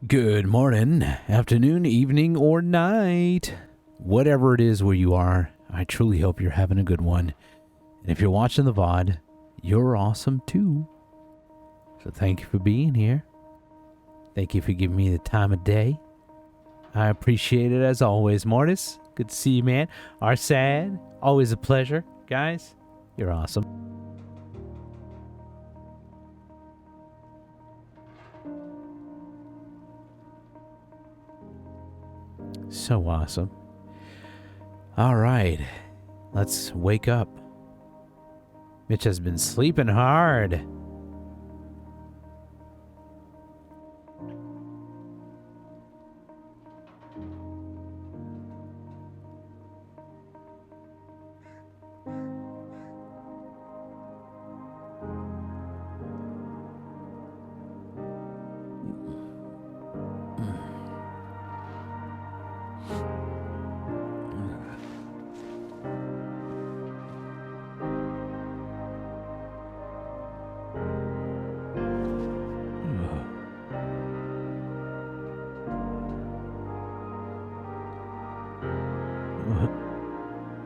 Good morning, afternoon, evening, or night. Whatever it is where you are, I truly hope you're having a good one. And if you're watching the VOD, you're awesome too. So thank you for being here. Thank you for giving me the time of day. I appreciate it as always. Mortis, good to see you, man. Arsad, always a pleasure. Guys, you're awesome. So awesome. All right, let's wake up. Mitch has been sleeping hard.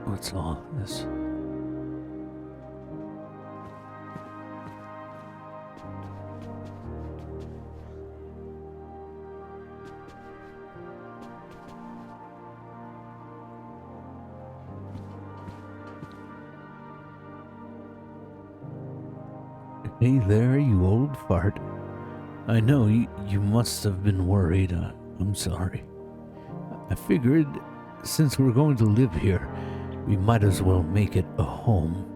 What's all this? Hey there, you old fart. I know you must have been worried. I'm sorry. I figured since we're going to live here, we might as well make it a home.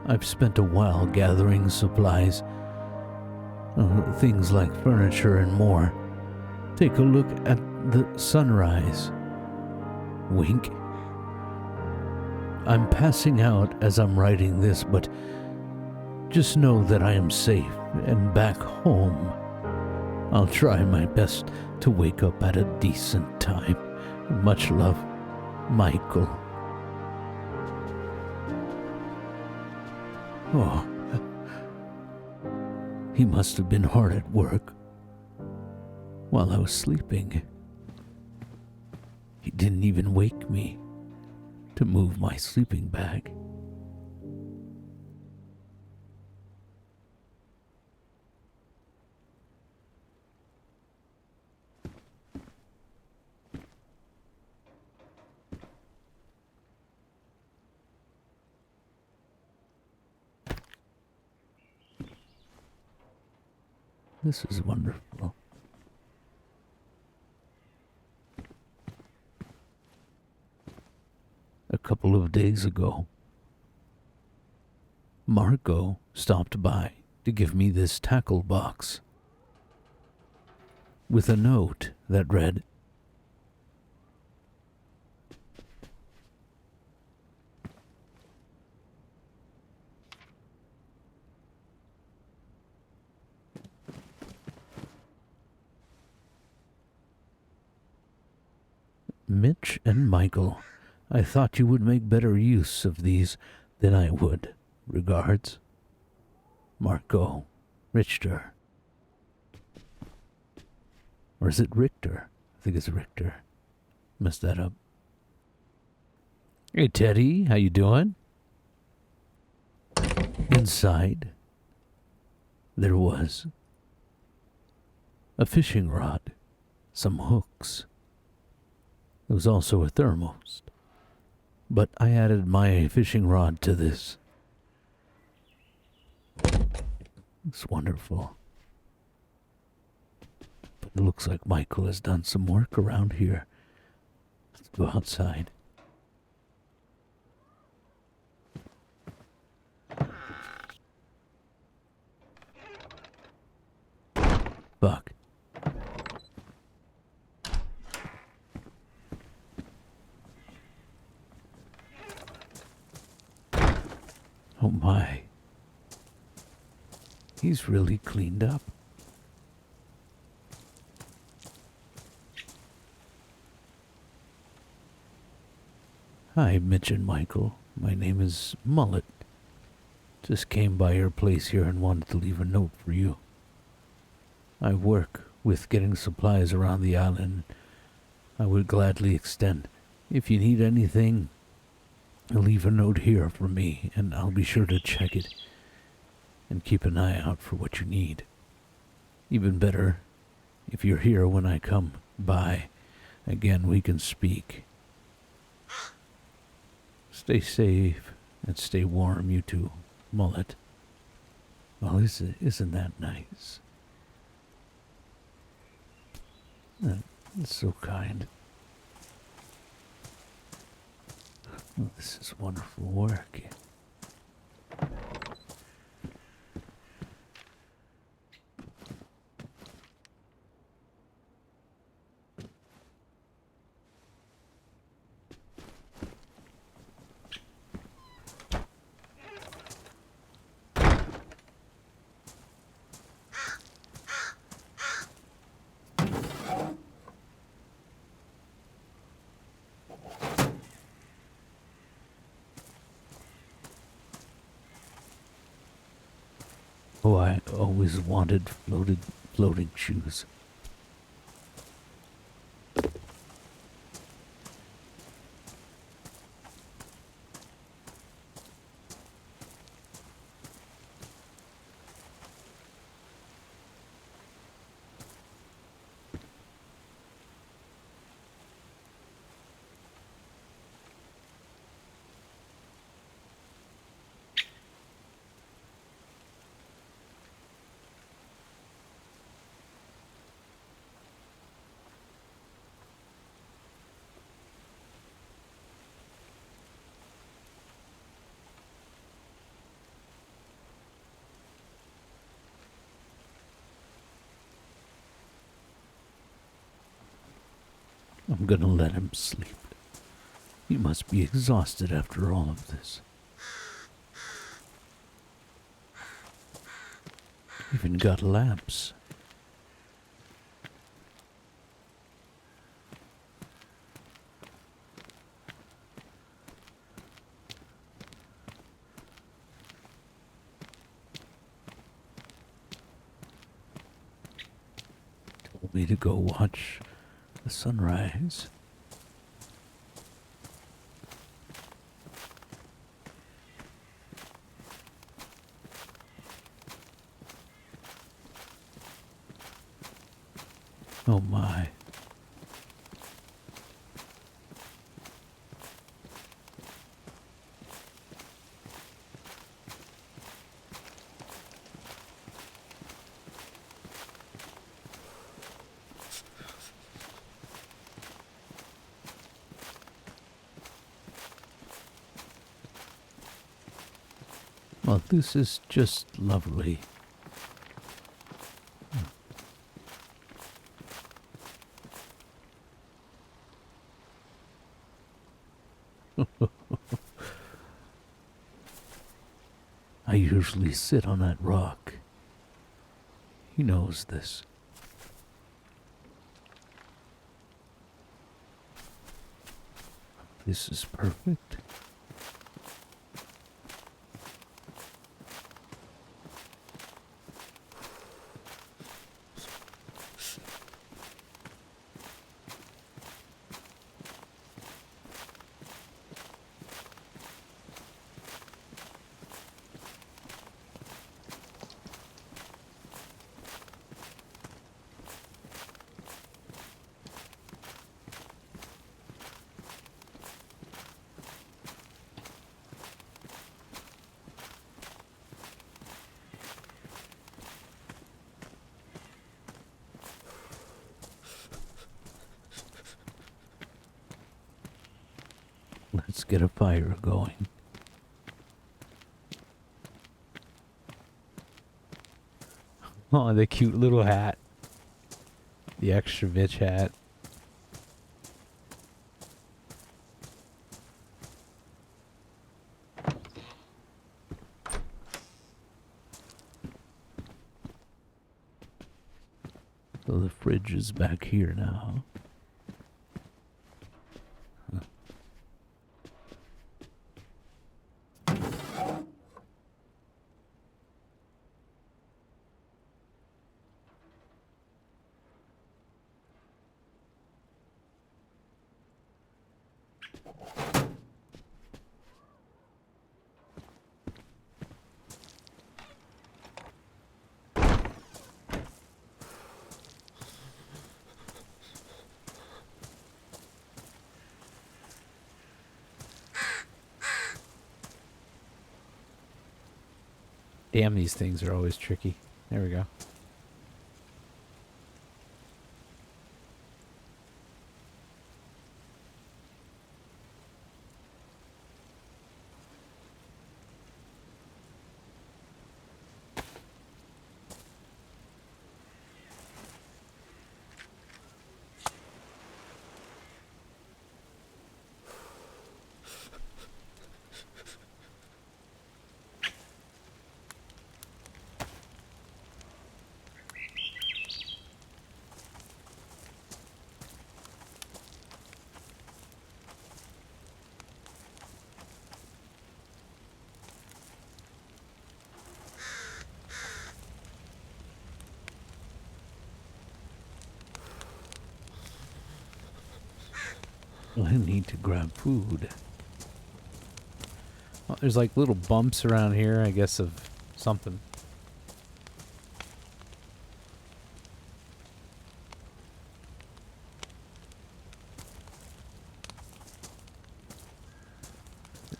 I've spent a while gathering supplies, things like furniture and more. Take a look at the sunrise. Wink. I'm passing out as I'm writing this, but just know that I am safe and back home. I'll try my best to wake up at a decent time. Much love, Michael. Oh, he must have been hard at work while I was sleeping. He didn't even wake me to move my sleeping bag. This is wonderful. A couple of days ago, Marco stopped by to give me this tackle box with a note that read, Mitch and Michael, I thought you would make better use of these than I would. Regards, Marco Richter. Or is it Richter? I think it's Richter. Messed that up. Hey, Teddy, how you doing? Inside, there was a fishing rod, some hooks. There was also a thermos, but I added my fishing rod to this. It's wonderful. But it looks like Michael has done some work around here. Let's go outside. Fuck. Oh my. He's really cleaned up. Hi, Mitch and Michael. My name is Mullet. Just came by your place here and wanted to leave a note for you. I work with getting supplies around the island, I would gladly extend. If you need anything, leave a note here for me, and I'll be sure to check it and keep an eye out for what you need. Even better, if you're here when I come by, again we can speak. Stay safe and stay warm, you two, Mullet. Well, isn't that nice? That's so kind. Oh, this is wonderful work. Oh, I always wanted floating shoes. I'm gonna let him sleep. He must be exhausted after all of this. Even got lamps. Told me to go watch the sunrise. Oh my. Well, this is just lovely. I usually sit on that rock. He knows this. This is perfect. Let's get a fire going. Oh, the cute little hat. The extra Mitch hat. So the fridge is back here now. Damn, these things are always tricky. There we go. I need to grab food. Well, there's like little bumps around here, I guess, of something.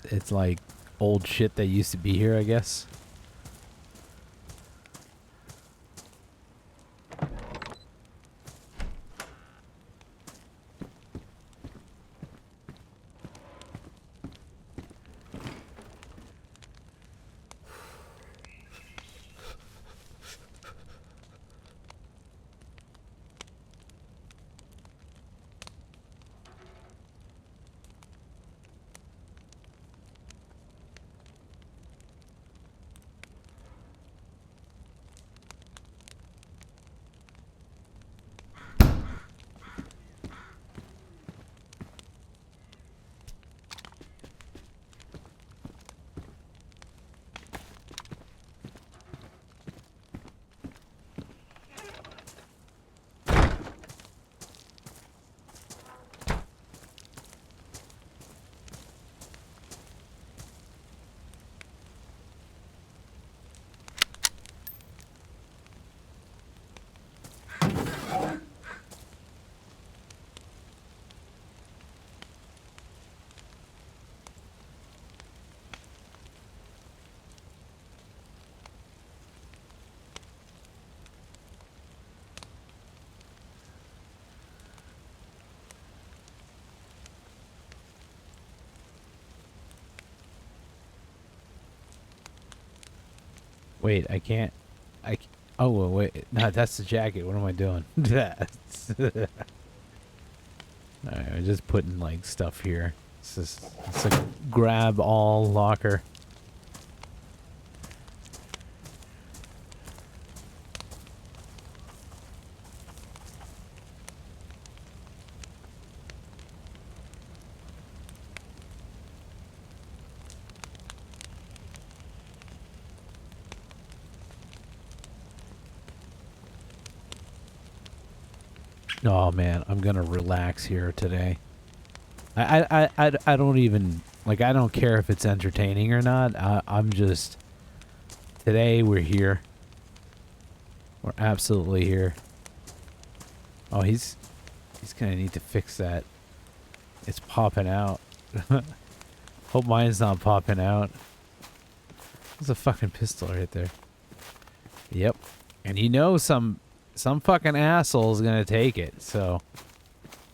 It's like old shit that used to be here, I guess. Wait, I can't. Oh, well, wait. No, that's the jacket. What am I doing? That's. Alright, I'm just putting, like, stuff here. It's a grab all locker. Oh man, I'm gonna relax here today. I don't even like. I don't care if it's entertaining or not. I'm just today we're here. We're absolutely here. Oh, he's gonna need to fix that. It's popping out. Hope mine's not popping out. There's a fucking pistol right there. Yep, and you know some fucking asshole's gonna take it, so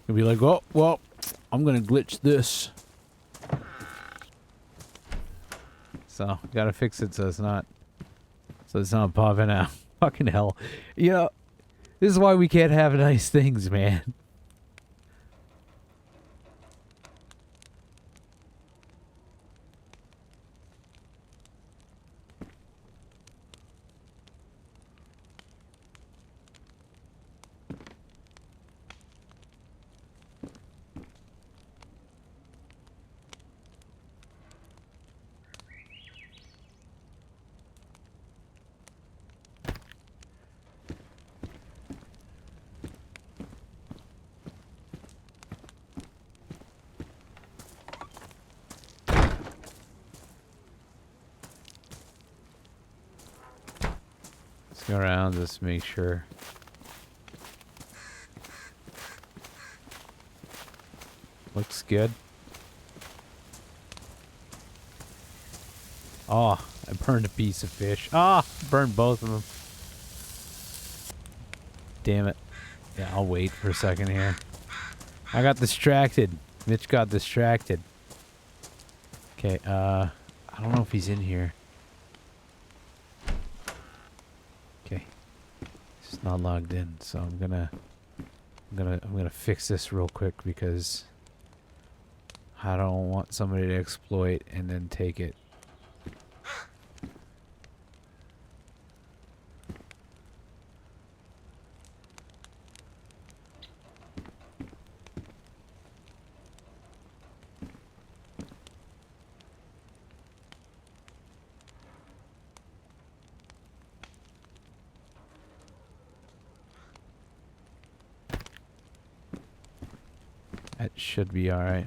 he'll be like, oh, well, I'm gonna glitch this. So, gotta fix it so it's not popping out. Fucking hell. You know, this is why we can't have nice things, man. Go around, just make sure. Looks good. Oh, I burned a piece of fish. Ah, burned both of them. Damn it. Yeah, I'll wait for a second here. I got distracted. Mitch got distracted. Okay, I don't know if he's in here. Okay. He's not logged in, so I'm gonna fix this real quick because I don't want somebody to exploit and then take it. That should be alright.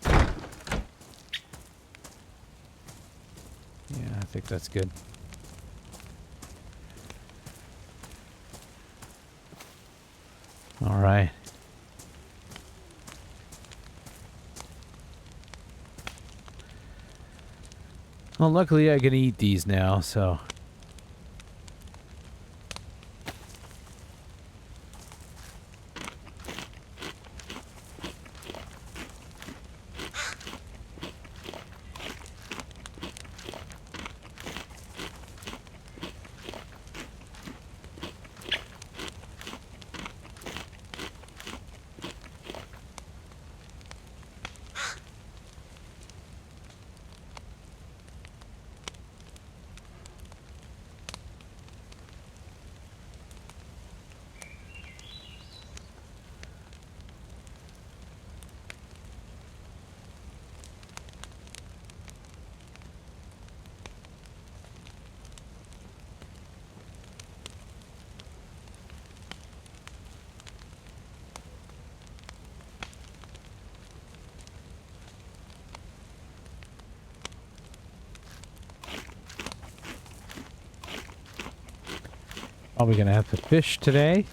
Yeah, I think that's good. Alright. Well, luckily I can eat these now, so... Probably gonna have to fish today.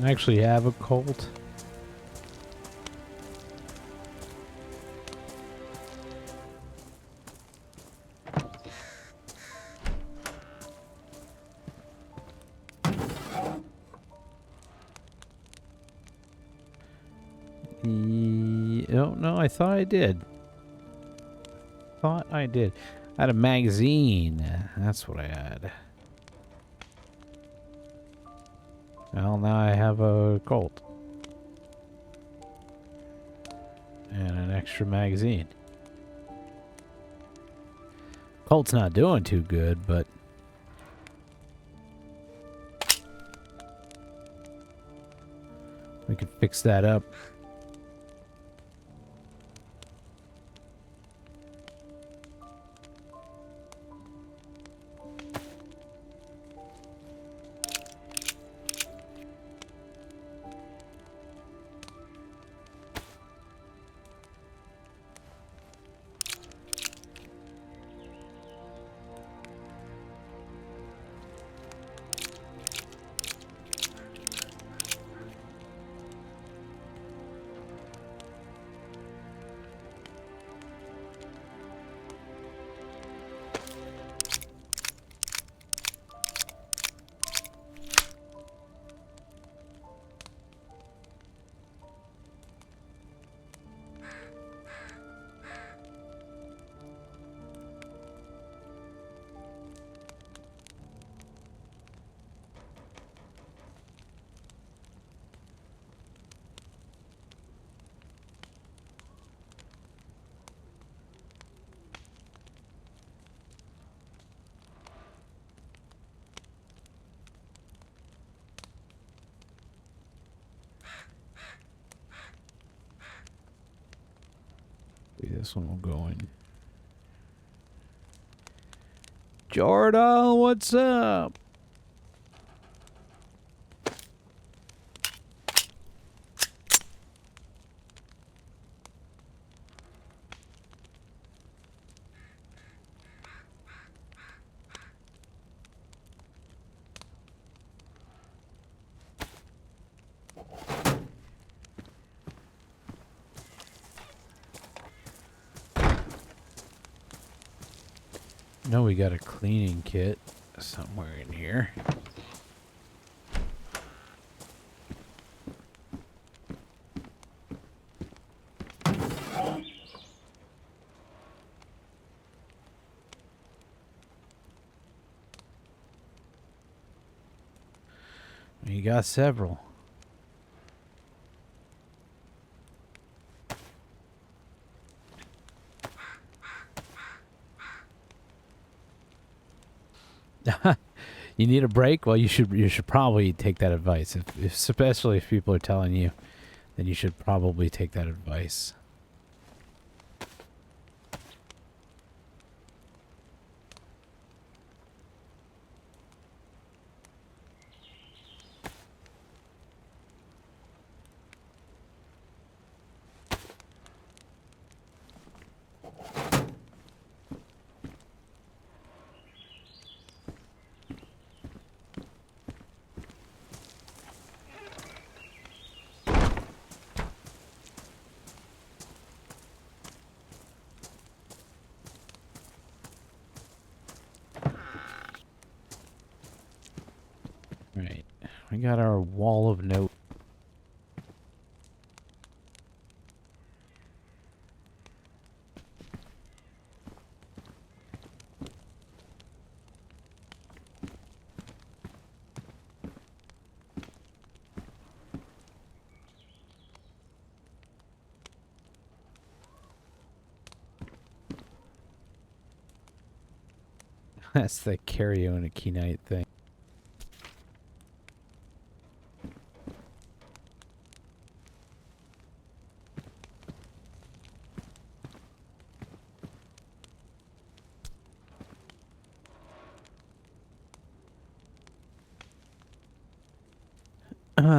I actually have a Colt. No, I thought I did. I had a magazine. That's what I had. Well, now I have a Colt. And an extra magazine. Colt's not doing too good, but... we could fix that up. this one will go in. Jordan, what's up? No, we got a cleaning kit somewhere in here. You got several. You need a break? Well, you should probably take that advice. Especially if people are telling you, then you should probably take that advice. Right. We got our wall of note. That's the Carrion Key Night thing.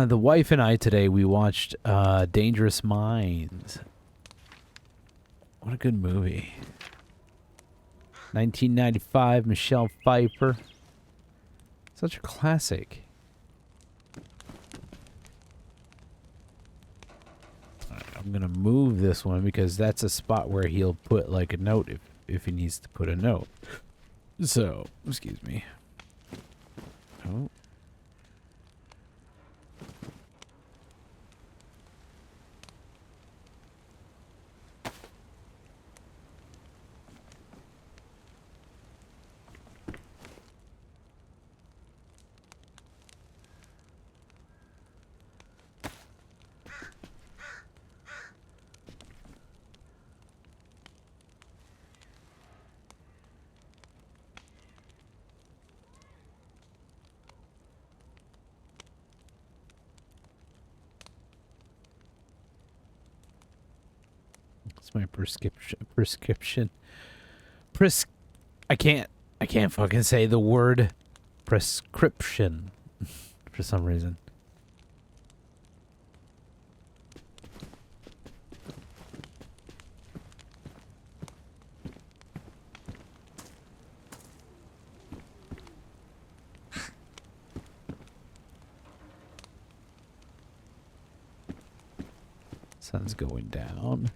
The wife and I today, we watched Dangerous Minds. What a good movie. 1995, Michelle Pfeiffer. Such a classic. All right, I'm going to move this one because that's a spot where he'll put like a note if he needs to put a note. So, excuse me. Oh. It's my prescription. I can't fucking say the word prescription for some reason. Sun's going down.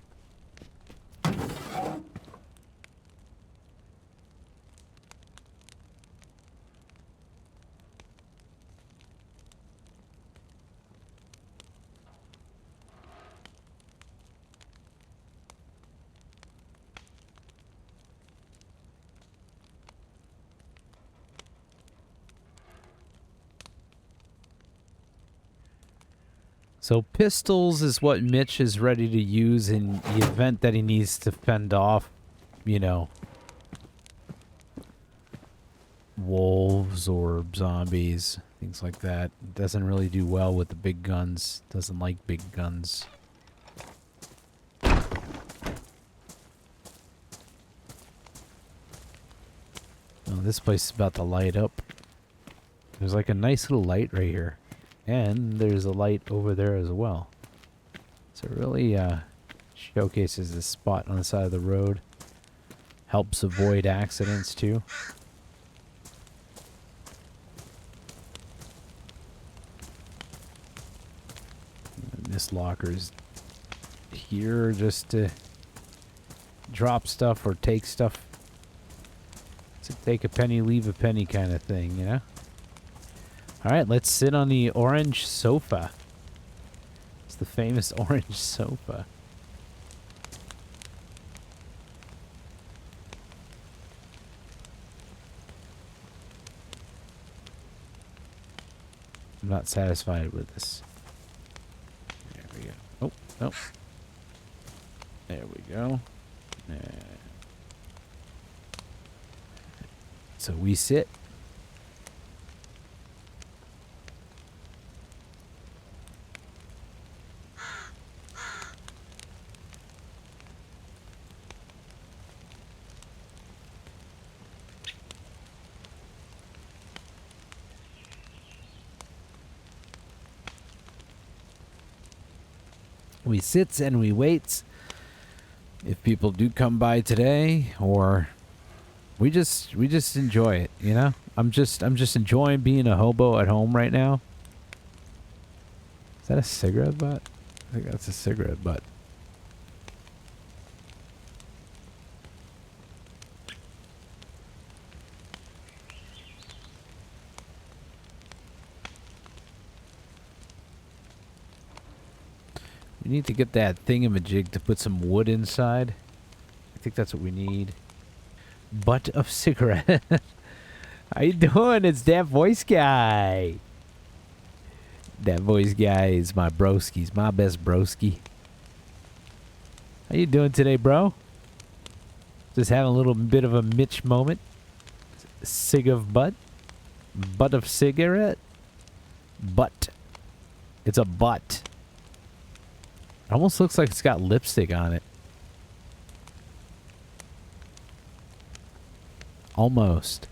So pistols is what Mitch is ready to use in the event that he needs to fend off, you know, wolves or zombies, things like that. Doesn't really do well with the big guns. Doesn't like big guns. Oh, this place is about to light up. There's like a nice little light right here. And there's a light over there as well. So it really showcases this spot on the side of the road. Helps avoid accidents too. And this locker's here just to drop stuff or take stuff. It's a take a penny, leave a penny kind of thing, you know? Alright, let's sit on the orange sofa. It's the famous orange sofa. I'm not satisfied with this. There we go. Oh, no. There we go. So we sit. We sits and we waits. If people do come by today, or we just enjoy it, you know? I'm just enjoying being a hobo at home right now. Is that a cigarette butt? I think that's a cigarette butt. We need to get that thingamajig to put some wood inside. I think that's what we need. Butt of cigarette. How you doing? It's that voice guy. That voice guy is my broski's, my best broski. How you doing today, bro? Just having a little bit of a Mitch moment. Cig of butt. Butt of cigarette. Butt. It's a butt. It almost looks like it's got lipstick on it. Almost.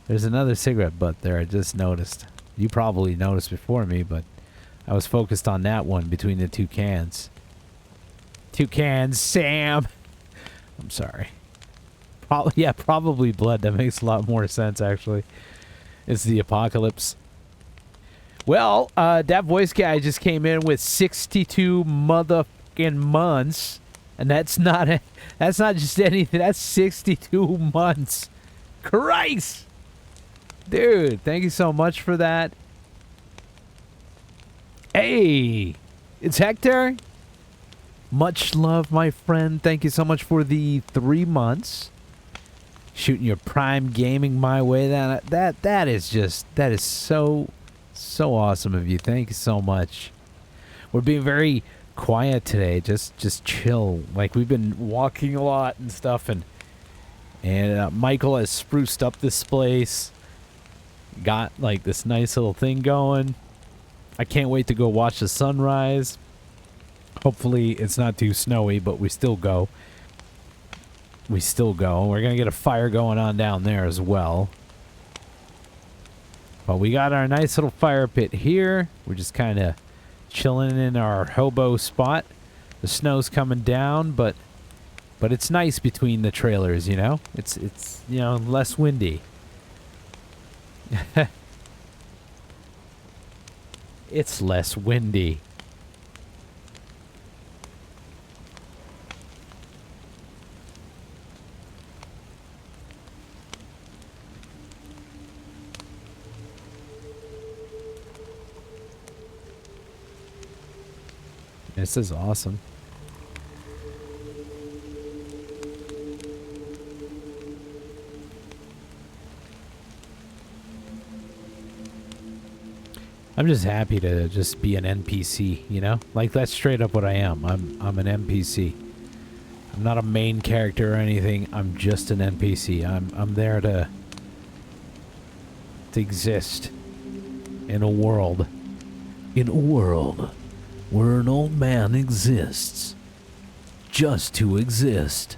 There's another cigarette butt there I just noticed. You probably noticed before me, but I was focused on that one between the two cans. Two cans, Sam! I'm sorry. Probably blood. That makes a lot more sense, actually. It's the apocalypse. Well, that voice guy just came in with 62 motherfucking months. And that's not just anything. That's 62 months. Christ! Dude, thank you so much for that. Hey, it's Hector. Much love, my friend. Thank you so much for the 3 months. Shooting your Prime Gaming my way. That is so awesome of you. Thank you so much. We're being very quiet today. Just chill. Like, we've been walking a lot and stuff, and Michael has spruced up this place. Got like this nice little thing going. I can't wait to go watch the sunrise. Hopefully it's not too snowy, but we still go. We're gonna get a fire going on down there as well. But we got our nice little fire pit here. We're just kind of chilling in our hobo spot. The snow's coming down, but it's nice between the trailers, you know? It's you know, less windy. It's less windy. This is awesome. I'm just happy to just be an NPC, you know? Like, that's straight up what I am. I'm an NPC. I'm not a main character or anything. I'm just an NPC. I'm there to exist in a world. In a world where an old man exists just to exist.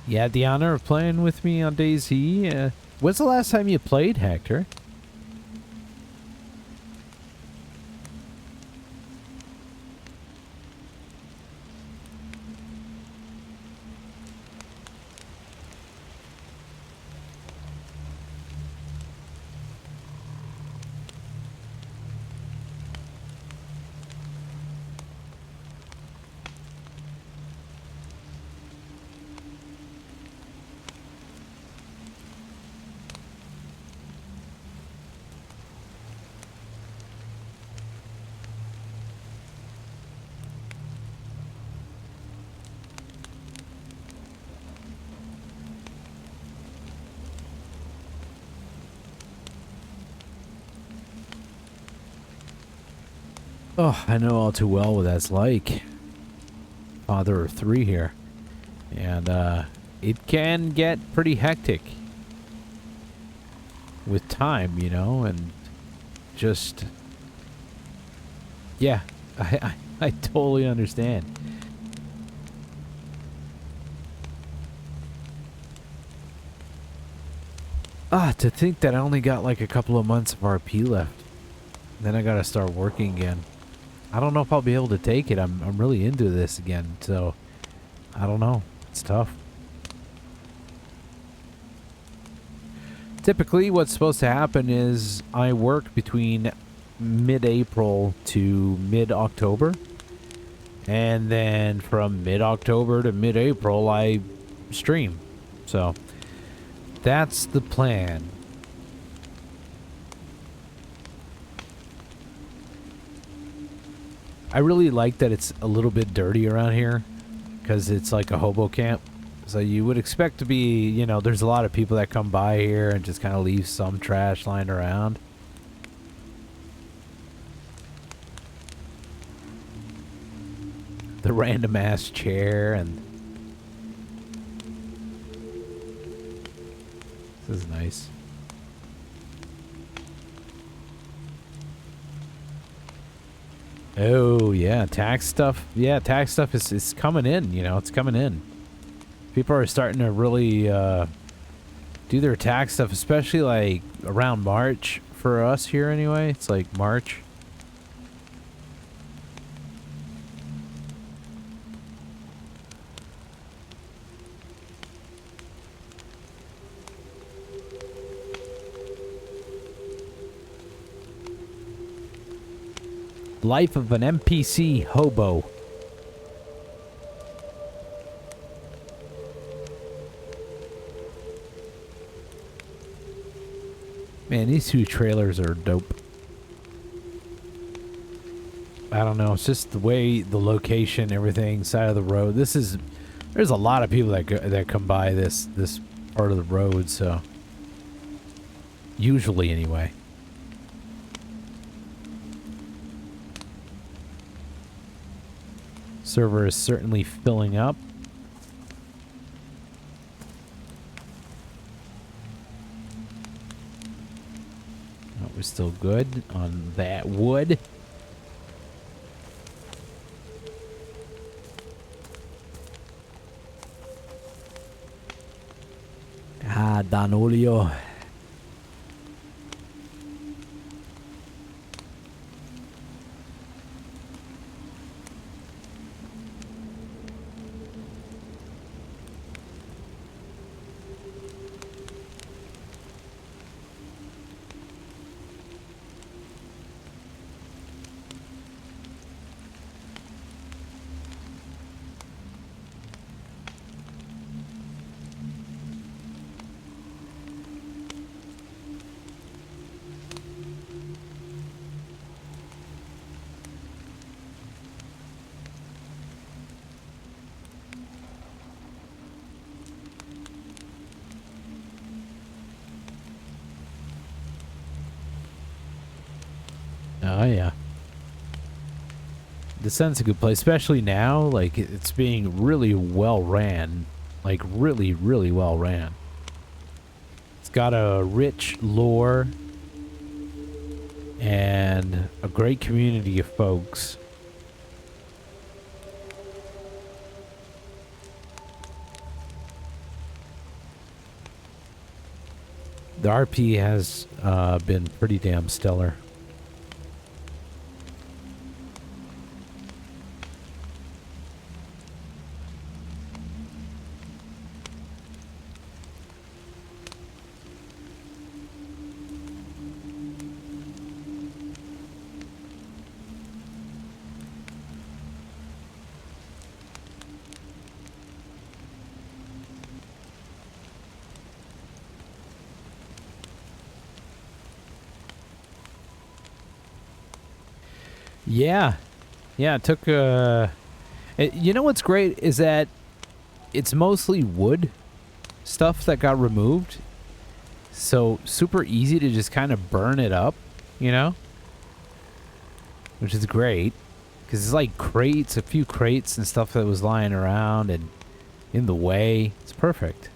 You had the honor of playing with me on DayZ. When's the last time you played, Hector? Oh, I know all too well what that's like. Father of three here. And it can get pretty hectic with time, you know, and just... Yeah, I totally understand. To think that I only got like a couple of months of RP left. Then I gotta start working again. I don't know if I'll be able to take it. I'm really into this again, so I don't know. It's tough. Typically, what's supposed to happen is I work between mid-April to mid-October, and then from mid-October to mid-April, I stream. So that's the plan. I really like that it's a little bit dirty around here because it's like a hobo camp. So you would expect to be, you know, there's a lot of people that come by here and just kind of leave some trash lying around. The random ass chair and... This is nice. Oh, yeah, tax stuff. Yeah, tax stuff is coming in, you know, it's coming in. People are starting to really do their tax stuff, especially like around March for us here anyway. It's like March. Life of an NPC hobo. Man, these two trailers are dope. I don't know. It's just the way, the location, everything, side of the road. This is... There's a lot of people that come by this part of the road, so... Usually, anyway. Server is certainly filling up. Oh, we're still good on that wood. Ah, Danolio. Oh, yeah. Descent's a good place, especially now. Like, it's being really well ran. Like, really, really well ran. It's got a rich lore and a great community of folks. The RP has been pretty damn stellar. Yeah. Yeah, it took you know what's great is that it's mostly wood stuff that got removed. So super easy to just kind of burn it up, you know? Which is great. Because it's like crates, a few crates and stuff that was lying around and in the way. It's perfect.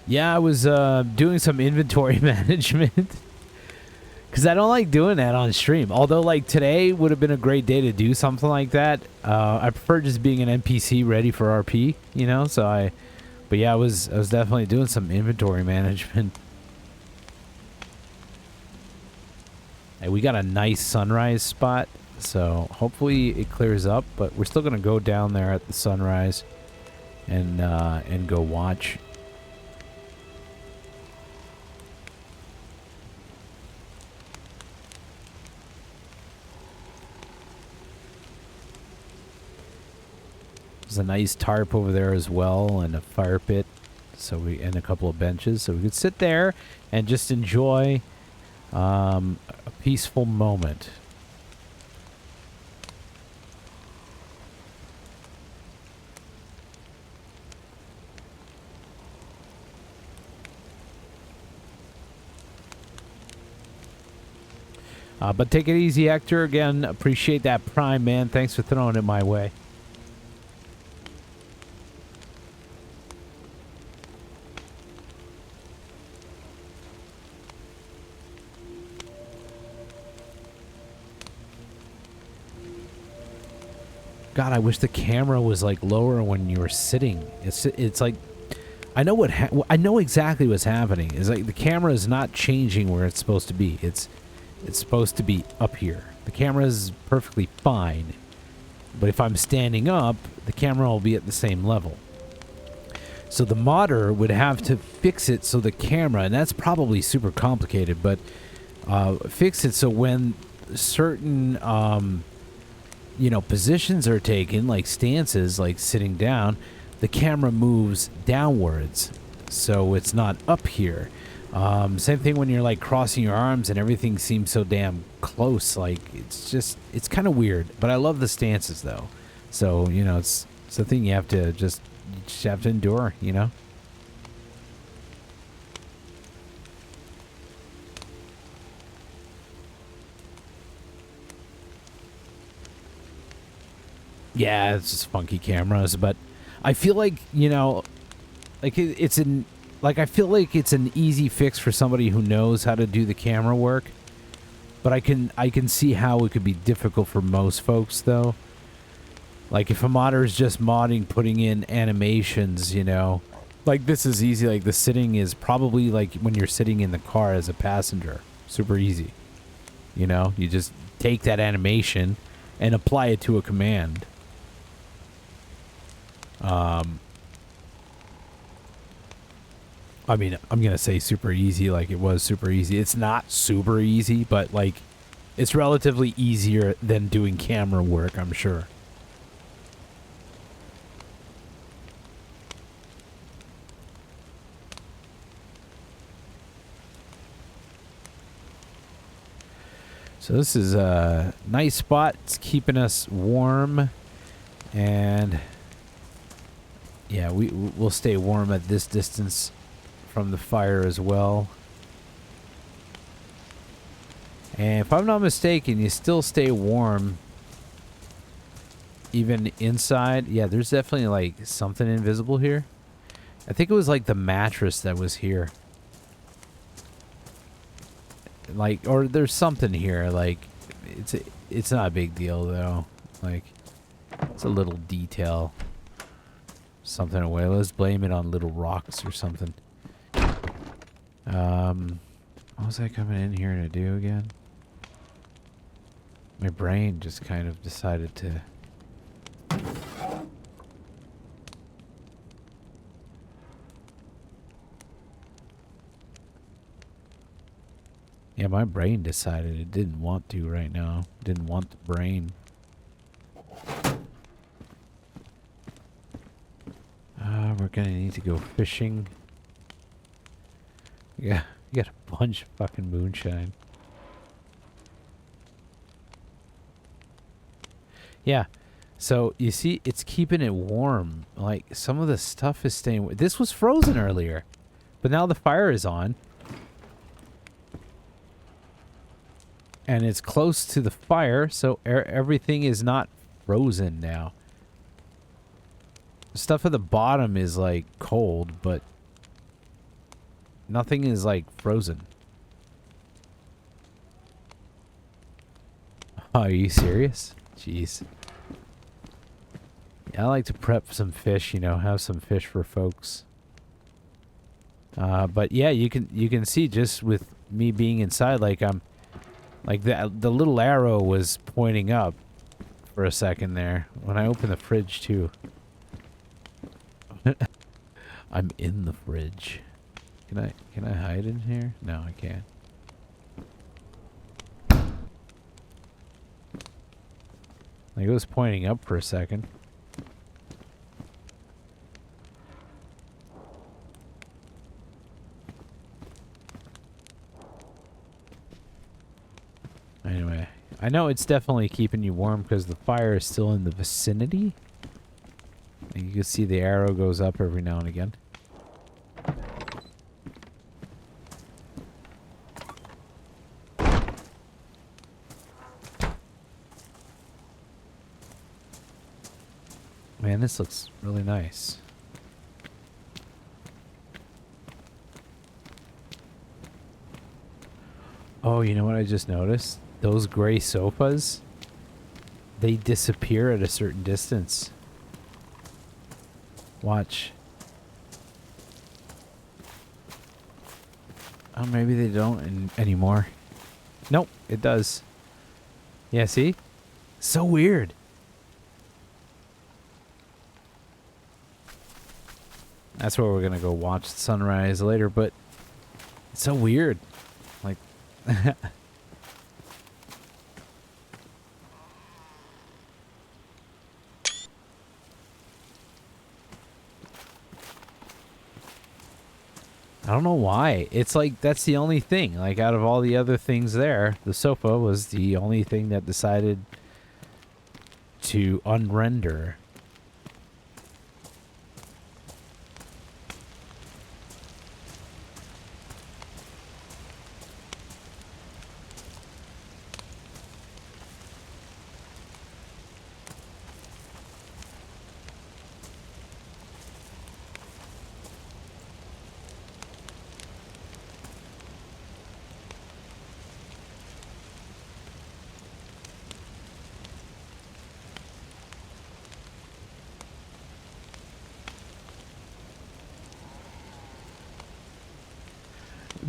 Yeah, I was doing some inventory management. Because I don't like doing that on stream. Although, like, today would have been a great day to do something like that. I prefer just being an NPC ready for RP, you know? But yeah, I was definitely doing some inventory management. Hey, we got a nice sunrise spot, so hopefully it clears up. But we're still going to go down there at the sunrise and go watch. There's a nice tarp over there as well, and a fire pit, and a couple of benches, so we could sit there and just enjoy a peaceful moment. But take it easy, Hector. Again, appreciate that Prime, man. Thanks for throwing it my way. God, I wish the camera was like lower when you were sitting. It's like I know exactly what's happening. It's like the camera is not changing where it's supposed to be. It's supposed to be up here. The camera is perfectly fine, but if I'm standing up, the camera will be at the same level. So the modder would have to fix it so the camera, and that's probably super complicated, but fix it so when certain positions are taken, like stances, like sitting down, the camera moves downwards, so it's not up here. Same thing when you're like crossing your arms and everything seems so damn close. Like it's kind of weird, but I love the stances though. So, it's a thing you have to just have to endure, Yeah, it's just funky cameras, but I feel like, like I feel like it's an easy fix for somebody who knows how to do the camera work. But I can see how it could be difficult for most folks though. Like if a modder is just modding, putting in animations, like this is easy. Like the sitting is probably like when you're sitting in the car as a passenger, super easy. You just take that animation and apply it to a command. I mean, I'm going to say super easy, like it was super easy. It's not super easy, but like it's relatively easier than doing camera work, I'm sure. So this is a nice spot. It's keeping us warm, and yeah, we'll stay warm at this distance from the fire as well. And if I'm not mistaken, you still stay warm even inside. Yeah, there's definitely like something invisible here. I think it was like the mattress that was here. Like, or there's something here. Like, it's not a big deal though. Like, it's a little detail. Something away. Let's blame it on little rocks or something. What was I coming in here to do again? My brain just kind of decided to... Yeah, my brain decided it didn't want to right now. Didn't want the brain. We're gonna need to go fishing. Yeah, you got a bunch of fucking moonshine. Yeah, so you see, it's keeping it warm. Like, some of the stuff is staying... This was frozen earlier, but now the fire is on. And it's close to the fire, so everything is not frozen now. Stuff at the bottom is, like, cold, but nothing is, like, frozen. Oh, are you serious? Jeez. Yeah, I like to prep some fish, you know, have some fish for folks. But yeah, you can see just with me being inside, like, I'm... Like, the little arrow was pointing up for a second there. When I open the fridge, too. I'm in the fridge. Can I hide in here? No, I can't. Like, it was pointing up for a second. Anyway, I know it's definitely keeping you warm because the fire is still in the vicinity. And you can see the arrow goes up every now and again. Man, this looks really nice. Oh, you know what I just noticed? Those gray sofas, they disappear at a certain distance. Watch. Oh, maybe they don't anymore. Nope, it does. Yeah, see? So weird. That's where we're gonna go watch the sunrise later, but it's so weird. Like... I don't know why. It's like, that's the only thing. Like, out of all the other things there, the sofa was the only thing that decided to unrender.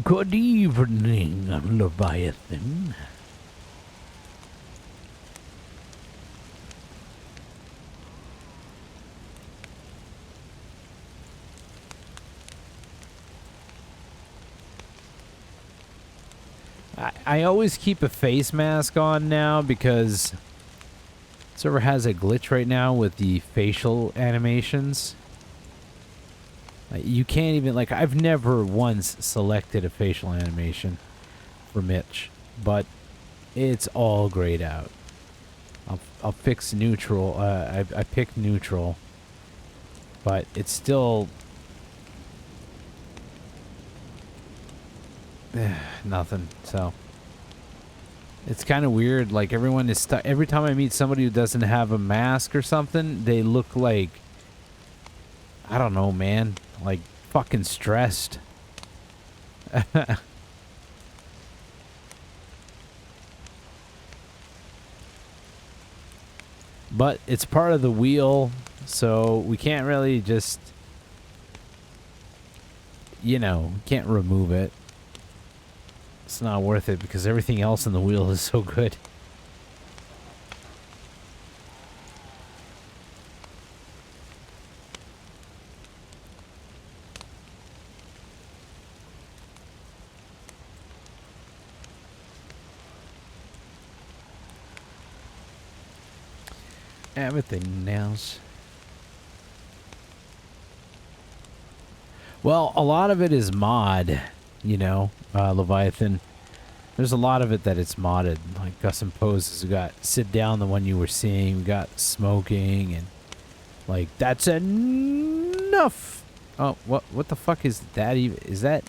Good evening, Leviathan. I always keep a face mask on now because server has a glitch right now with the facial animations. You can't even, like, I've never once selected a facial animation for Mitch, but it's all grayed out. I'll fix neutral. I picked neutral, but it's still nothing. So it's kind of weird. Like, everyone is stuck. Every time I meet somebody who doesn't have a mask or something, they look like, I don't know, man. like fucking stressed. But it's part of the wheel, so we can't really just, you know, can't remove it. It's not worth it because everything else in the wheel is so good. Everything else. Well, a lot of it is mod, you know, Leviathan. There's a lot of it that it's modded, like custom poses. We got sit down, the one you were seeing. We got smoking, and like that's enough. Oh, what the fuck is that even? Is that?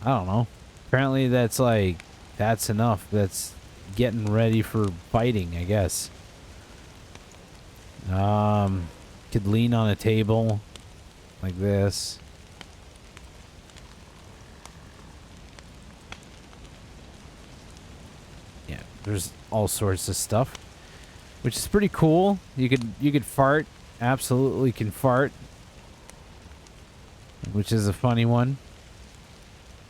I don't know. Apparently that's like that's enough. That's getting ready for fighting, I guess. Could lean on a table like this. Yeah, there's all sorts of stuff, which is pretty cool. You could fart. Absolutely can fart, which is a funny one.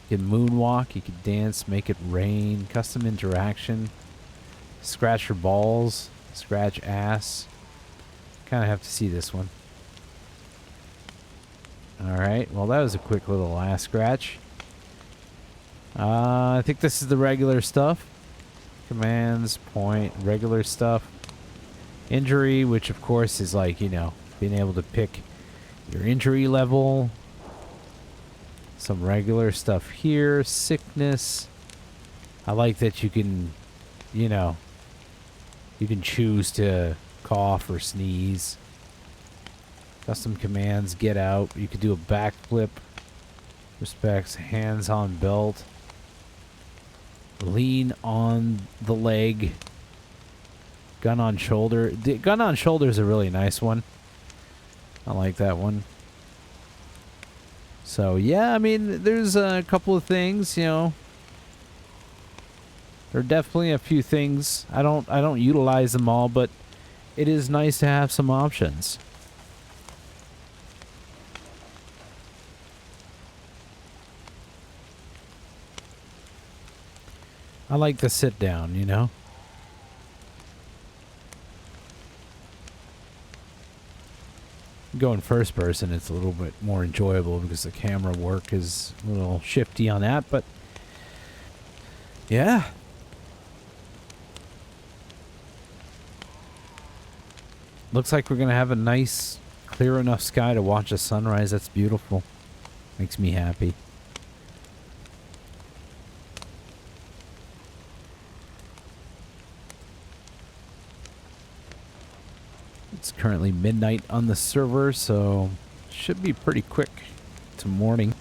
You can moonwalk, you can dance, make it rain, custom interaction, scratch your balls, scratch ass. Kind of have to see this one. Alright, well that was a quick little ass scratch. I think this is the regular stuff. Commands, point, regular stuff. Injury, which of course is like, you know, being able to pick your injury level. Some regular stuff here. Sickness. I like that you can, you know, you can choose to cough or sneeze. Custom commands, get out. You could do a backflip. Respects, hands on belt. Lean on the leg. Gun on shoulder. The gun on shoulder is a really nice one. I like that one. So yeah, I mean, there's a couple of things, you know. There are definitely a few things. I don't utilize them all, but it is nice to have some options. I like the sit down, you know. Going first person, it's a little bit more enjoyable because the camera work is a little shifty on that, but yeah. Looks like we're going to have a nice, clear enough sky to watch a sunrise. That's beautiful. Makes me happy. It's currently midnight on the server, so should be pretty quick to morning.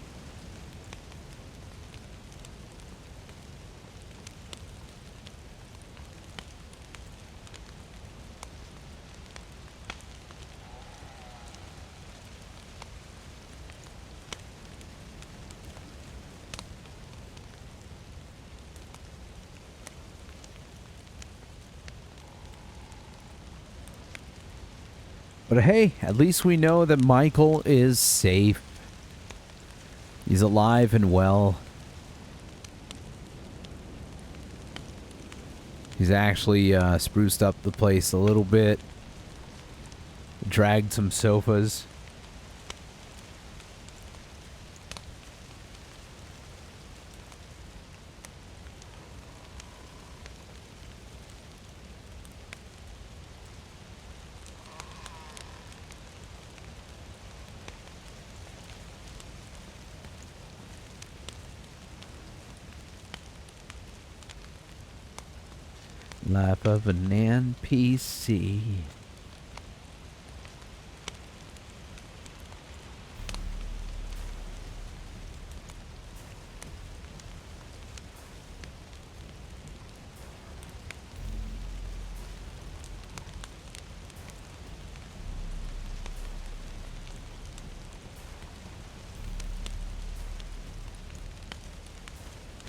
But hey, at least we know that Michael is safe. He's alive and well. He's actually spruced up the place a little bit. Dragged some sofas. Life of an NPC.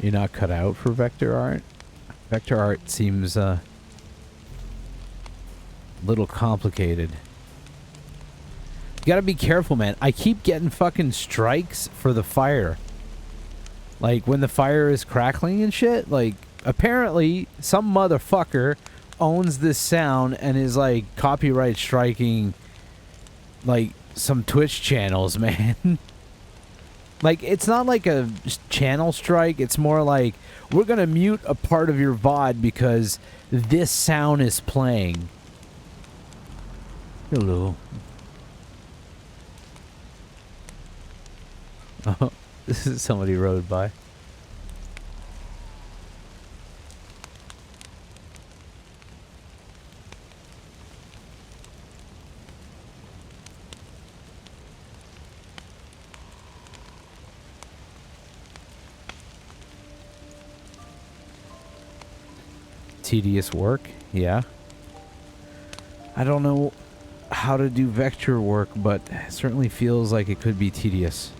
You're not cut out for vector art? Vector art seems a little complicated. You gotta be careful, man. I keep getting fucking strikes for the fire. Like, when the fire is crackling and shit, like, apparently some motherfucker owns this sound and is, like, copyright striking, like, some Twitch channels, man. Like, it's not like a channel strike. It's more like, we're gonna mute a part of your VOD because this sound is playing. Hello. Oh, this is somebody rode by. Tedious work, yeah. I don't know how to do vector work, but it certainly feels like it could be tedious.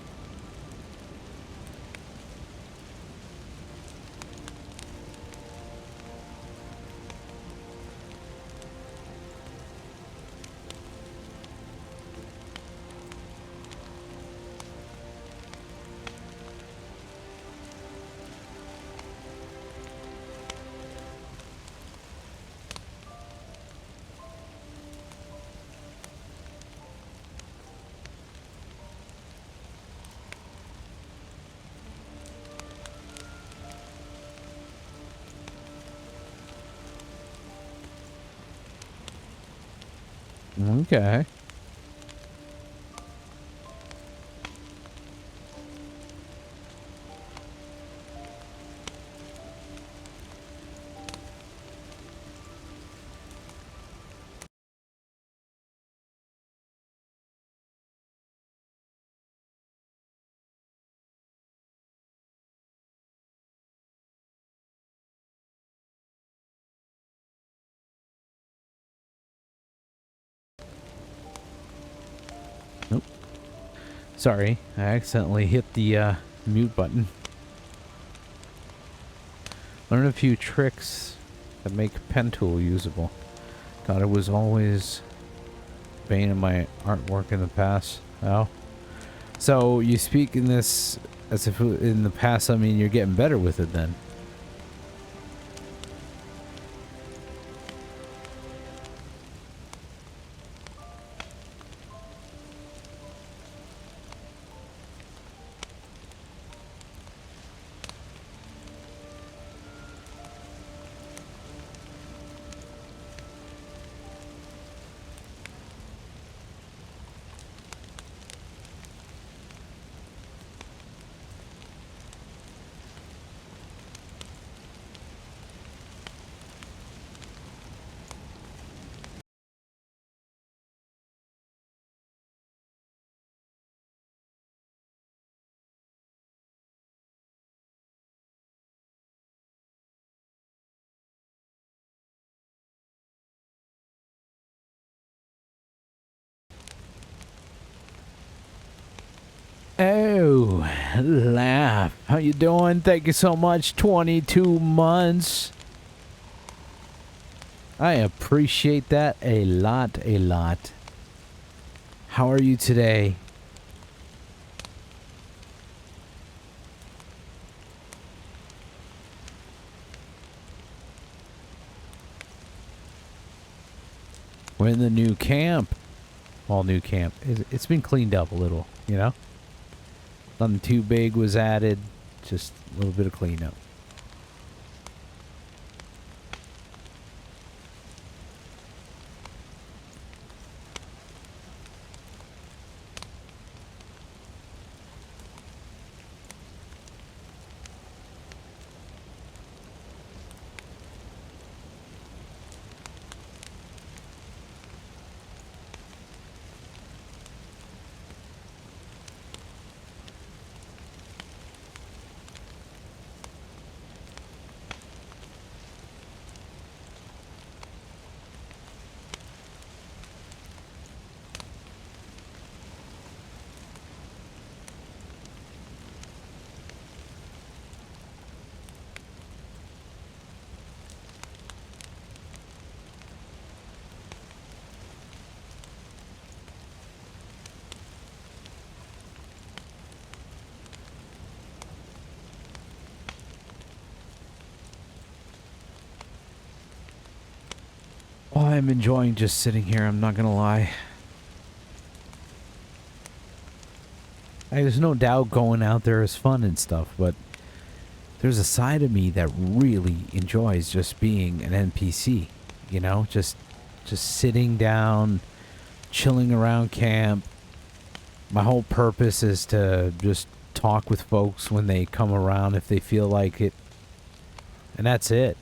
Okay. Nope. Sorry, I accidentally hit the mute button. Learn a few tricks that make pen tool usable. God, it was always bane of my artwork in the past. Oh. So you speak in this as if in the past, I mean, you're getting better with it then. Oh, laugh. How you doing? Thank you so much. 22 months. I appreciate that a lot, a lot. How are you today? We're in the new camp. Well, new camp. It's been cleaned up a little, you know? Nothing too big was added. Just a little bit of cleanup. I'm enjoying just sitting here, I'm not gonna lie. There's no doubt going out there is fun and stuff, but there's a side of me that really enjoys just being an NPC, you know, just sitting down, chilling around camp. My whole purpose is to just talk with folks when they come around if they feel like it. And that's it.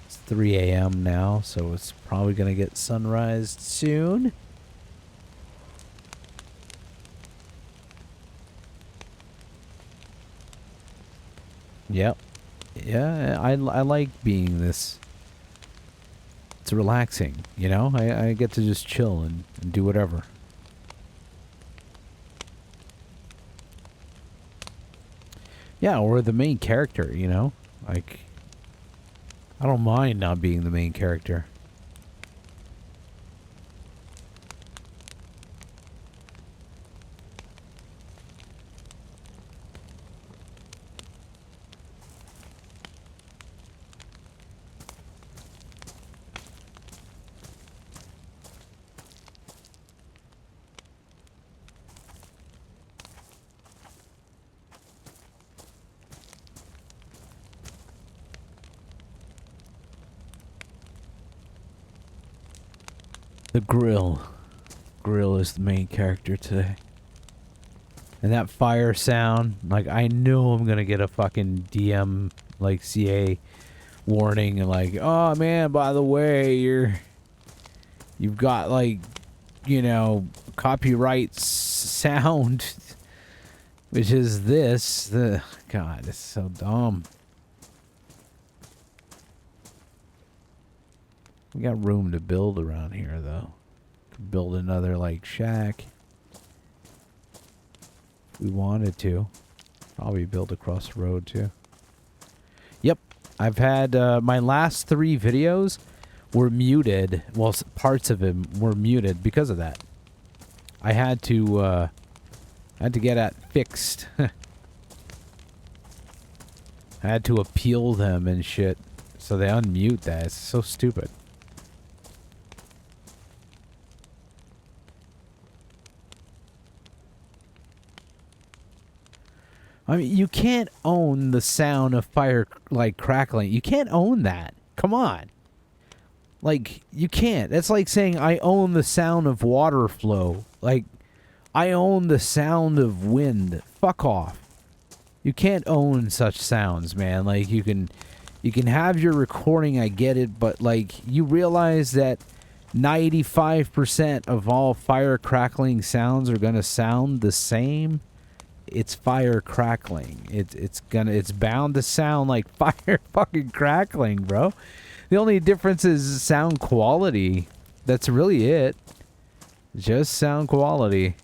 It's 3 a.m. now, so it's probably going to get sunrise soon. Yep. Yeah, I like being this. It's relaxing, you know? I get to just chill and do whatever. Yeah, or the main character, you know? Like, I don't mind not being the main character. The grill. Grill is the main character today. And that fire sound, like, I know I'm gonna get a fucking DM, like, CA warning, and like, oh man, by the way, you've got, like, you know, copyright sound, which is this. God, it's so dumb. We got room to build around here, though. Could build another, like, shack. If we wanted to. Probably build across the road, too. Yep. I've had, my last 3 videos were muted. Well, parts of them were muted because of that. I had to get that fixed. I had to appeal them and shit. So they unmute that. It's so stupid. I mean, you can't own the sound of fire, like, crackling. You can't own that. Come on. Like, you can't. That's like saying I own the sound of water flow. Like, I own the sound of wind. Fuck off. You can't own such sounds, man. Like, you can have your recording, I get it, but, like, you realize that 95% of all fire crackling sounds are going to sound the same? It's fire crackling. It's bound to sound like fire fucking crackling, bro. The only difference is sound quality. That's really it. Just sound quality.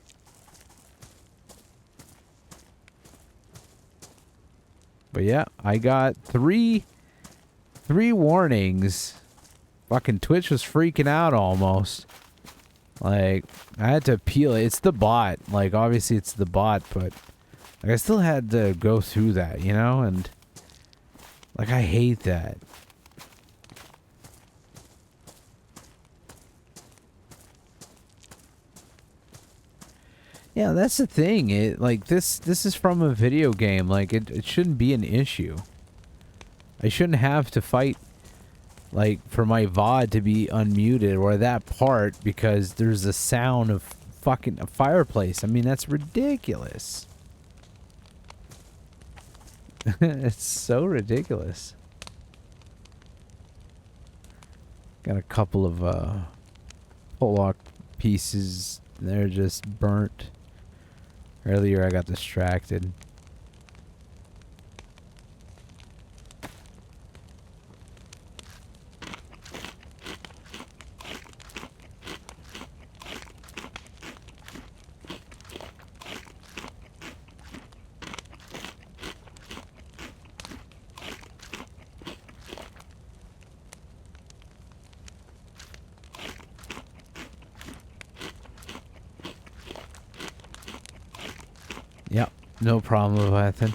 But yeah, I got three warnings. Fucking Twitch was freaking out almost. Like, I had to appeal it. It's the bot. Like, obviously it's the bot, but like, I still had to go through that, you know? And like, I hate that. Yeah, that's the thing. Like, this is from a video game. Like, it shouldn't be an issue. I shouldn't have to fight, like, for my VOD to be unmuted or that part because there's a sound of fucking a fireplace. I mean, that's ridiculous. It's so ridiculous. Got a couple of pull-lock pieces. They're just burnt. Earlier I got distracted. Yep, no problem, Leviathan.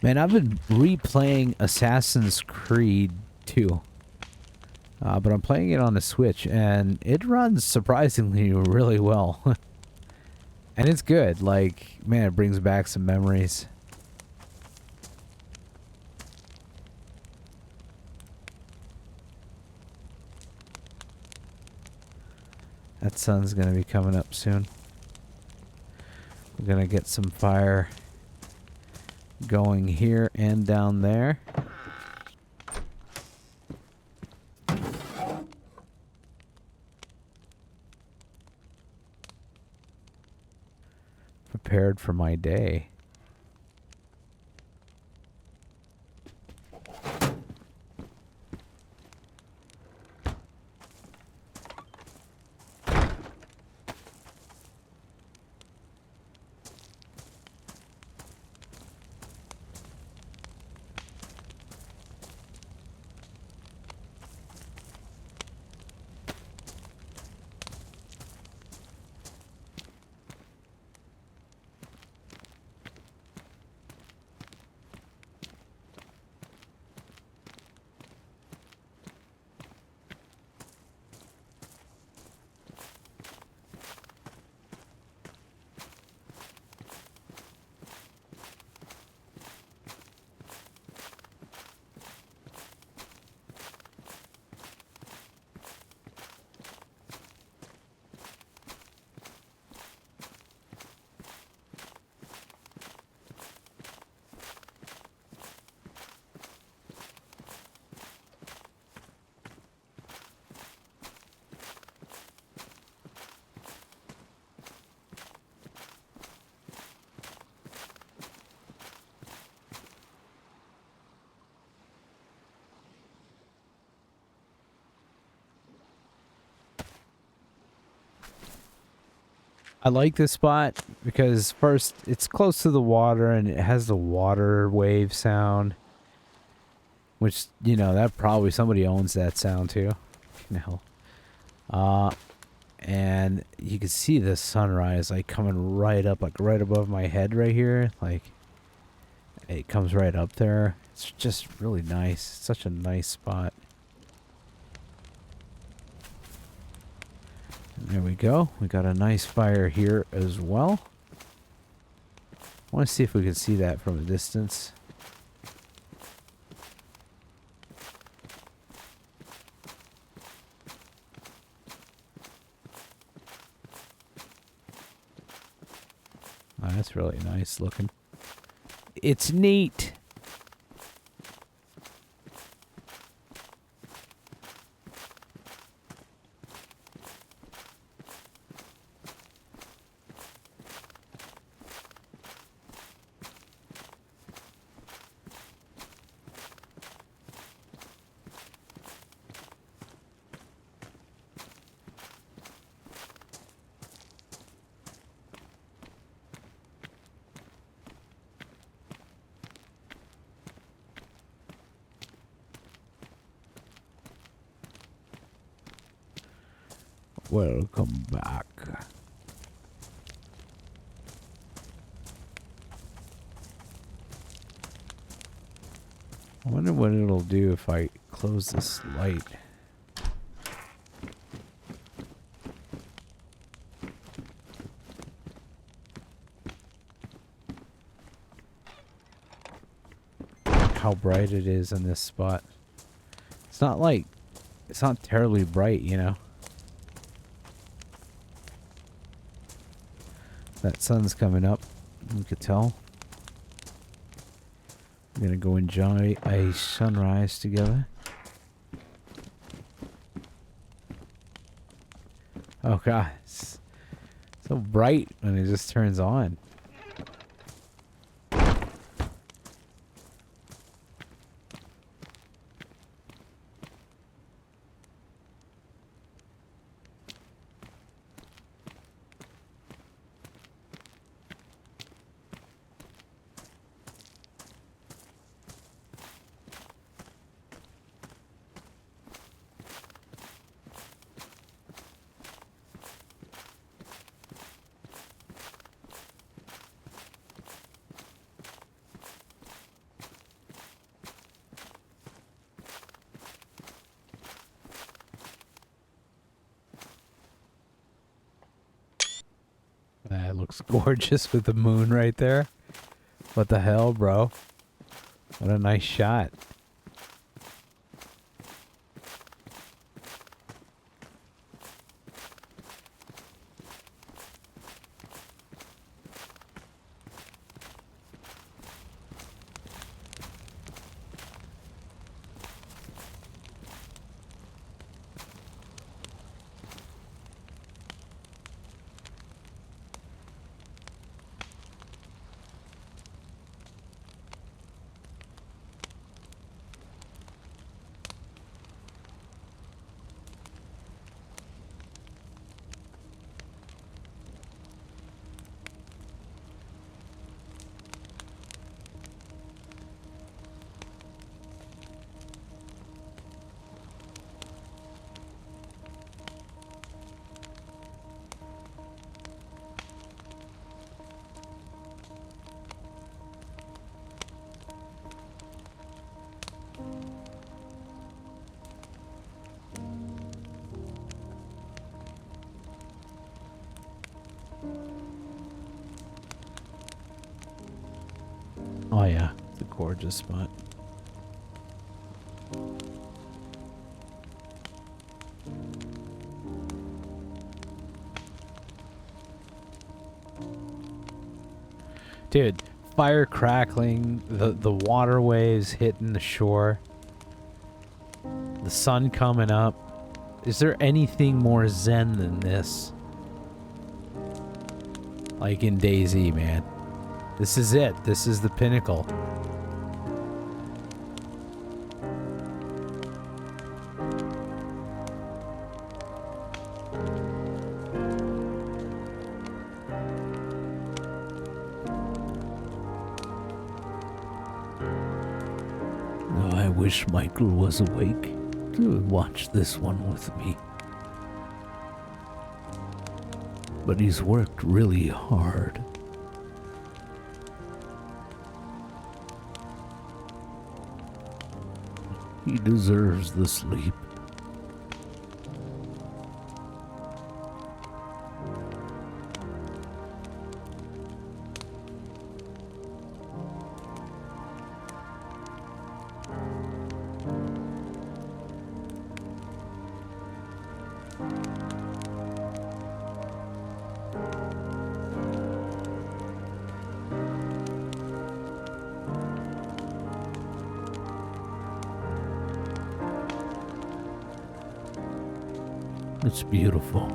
Man, I've been replaying Assassin's Creed 2. But I'm playing it on the Switch, and it runs surprisingly really well. And it's good. Like, man, it brings back some memories. That sun's gonna be coming up soon. We're gonna get some fire going here and down there. Prepared for my day. I like this spot because first, it's close to the water and it has the water wave sound. Which, you know, that probably somebody owns that sound too. No. And you can see the sunrise like coming right up, like right above my head right here. Like, it comes right up there. It's just really nice. It's such a nice spot. There we go. We got a nice fire here as well. I want to see if we can see that from a distance. Oh, that's really nice looking. It's neat. Welcome back. I wonder what it'll do if I close this light. How bright it is in this spot. It's not like, it's not terribly bright, you know. That sun's coming up, you could tell. We're gonna go enjoy a sunrise together. Oh god, it's so bright when it just turns on. That looks gorgeous with the moon right there. What the hell, bro? What a nice shot. Oh yeah, it's a gorgeous spot. Dude, fire crackling, the water waves hitting the shore, the sun coming up. Is there anything more zen than this? Like in DayZ, man. This is it. This is the pinnacle. Oh, I wish Michael was awake to watch this one with me. But he's worked really hard. He deserves the sleep. It's beautiful.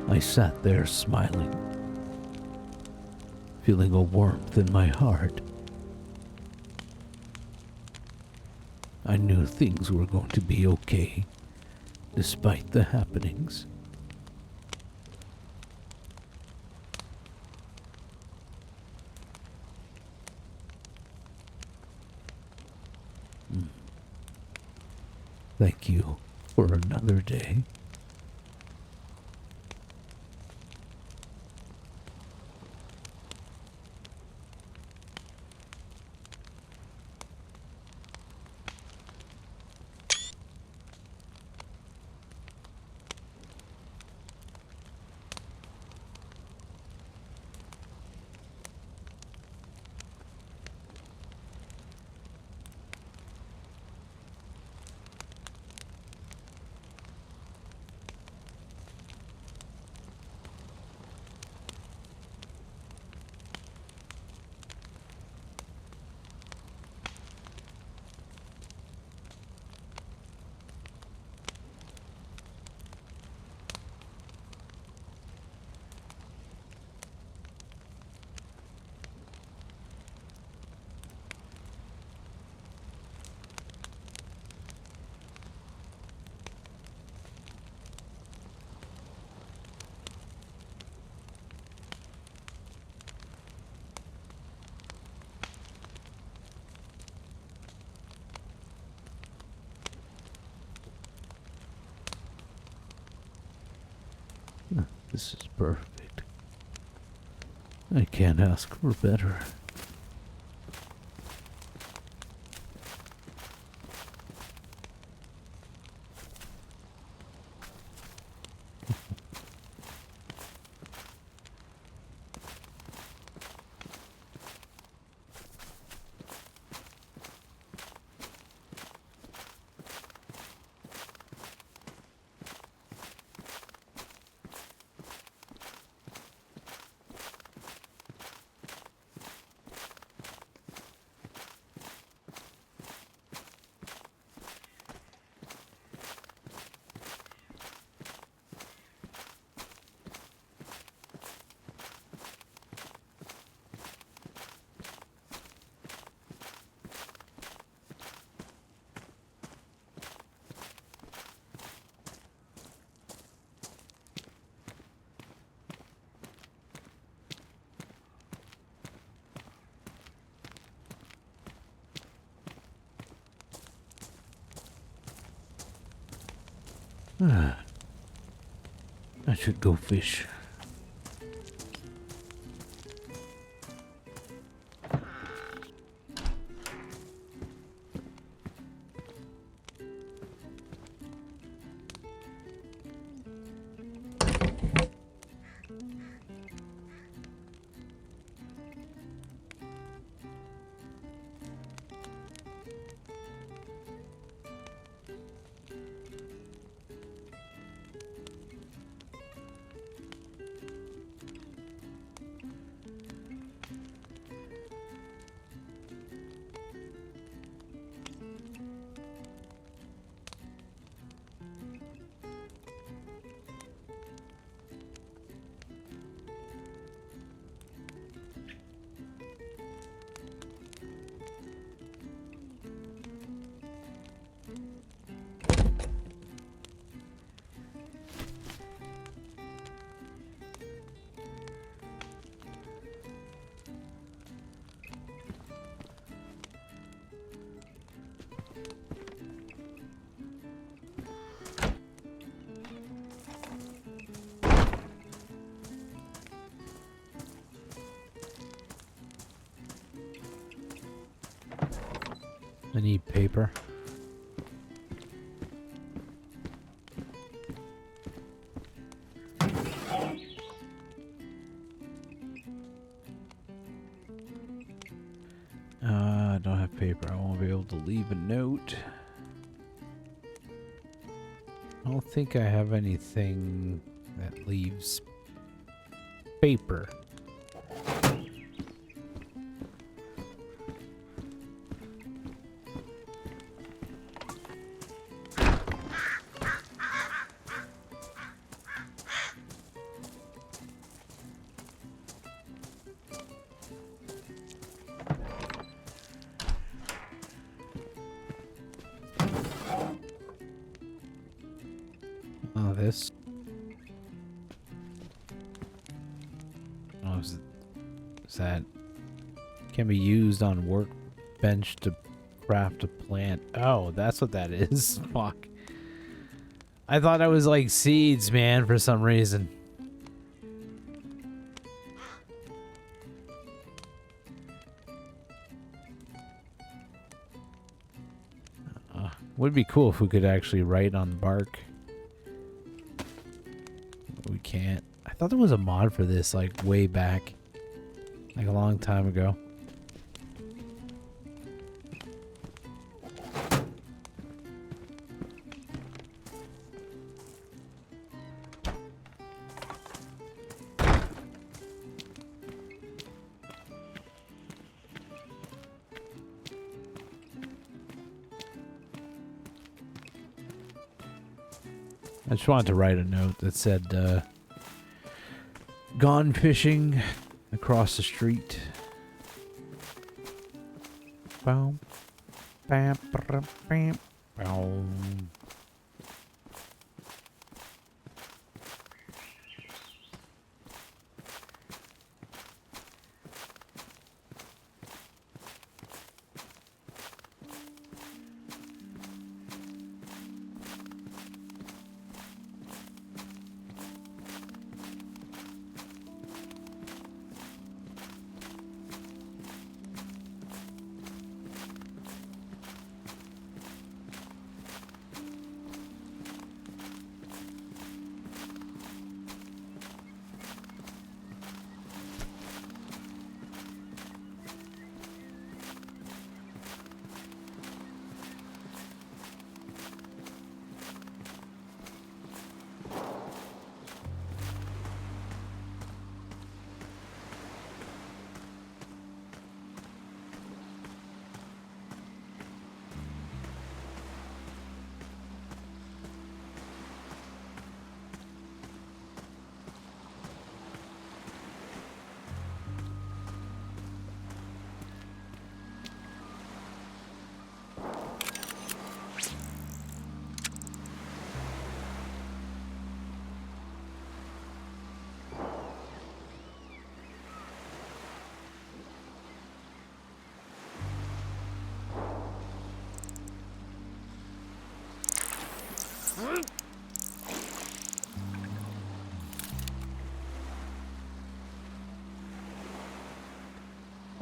I sat there smiling, feeling a warmth in my heart. I knew things were going to be okay, despite the happenings. Thank you for another day. This is perfect. I can't ask for better. I should go fish. I need paper. I don't have paper. I won't be able to leave a note. I don't think I have anything that leaves paper. This. Oh, is that can be used on workbench to craft a plant? Oh, that's what that is. Fuck. I thought that was like seeds, man, for some reason. Would be cool if we could actually write on bark. We can't. I thought there was a mod for this, like, way back. Like, a long time ago. I just wanted to write a note that said, gone fishing across the street. Boom. Bam, bam, bam, boom.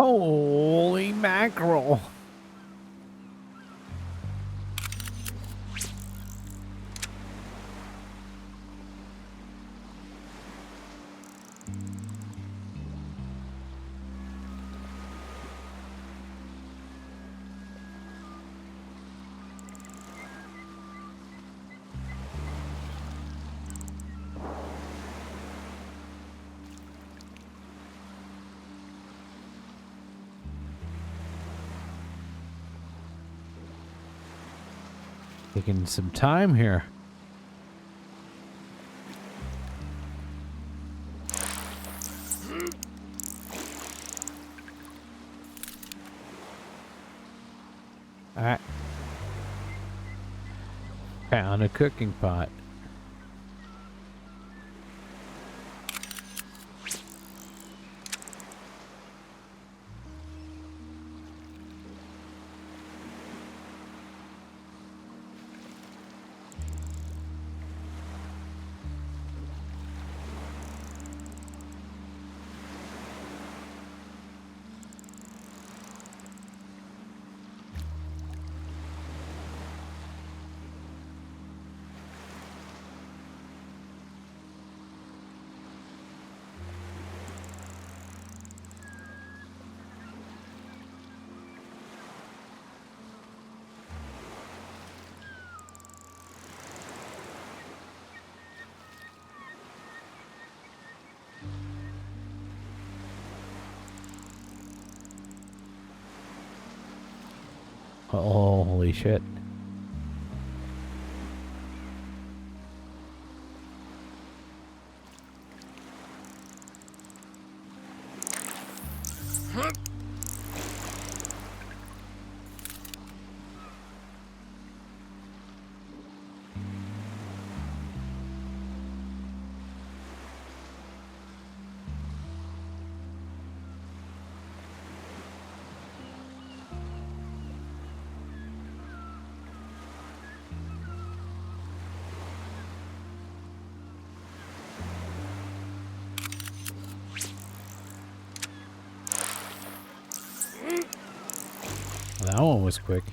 Holy mackerel. Taking some time here. I found a cooking pot. Oh, holy shit. That one was quick.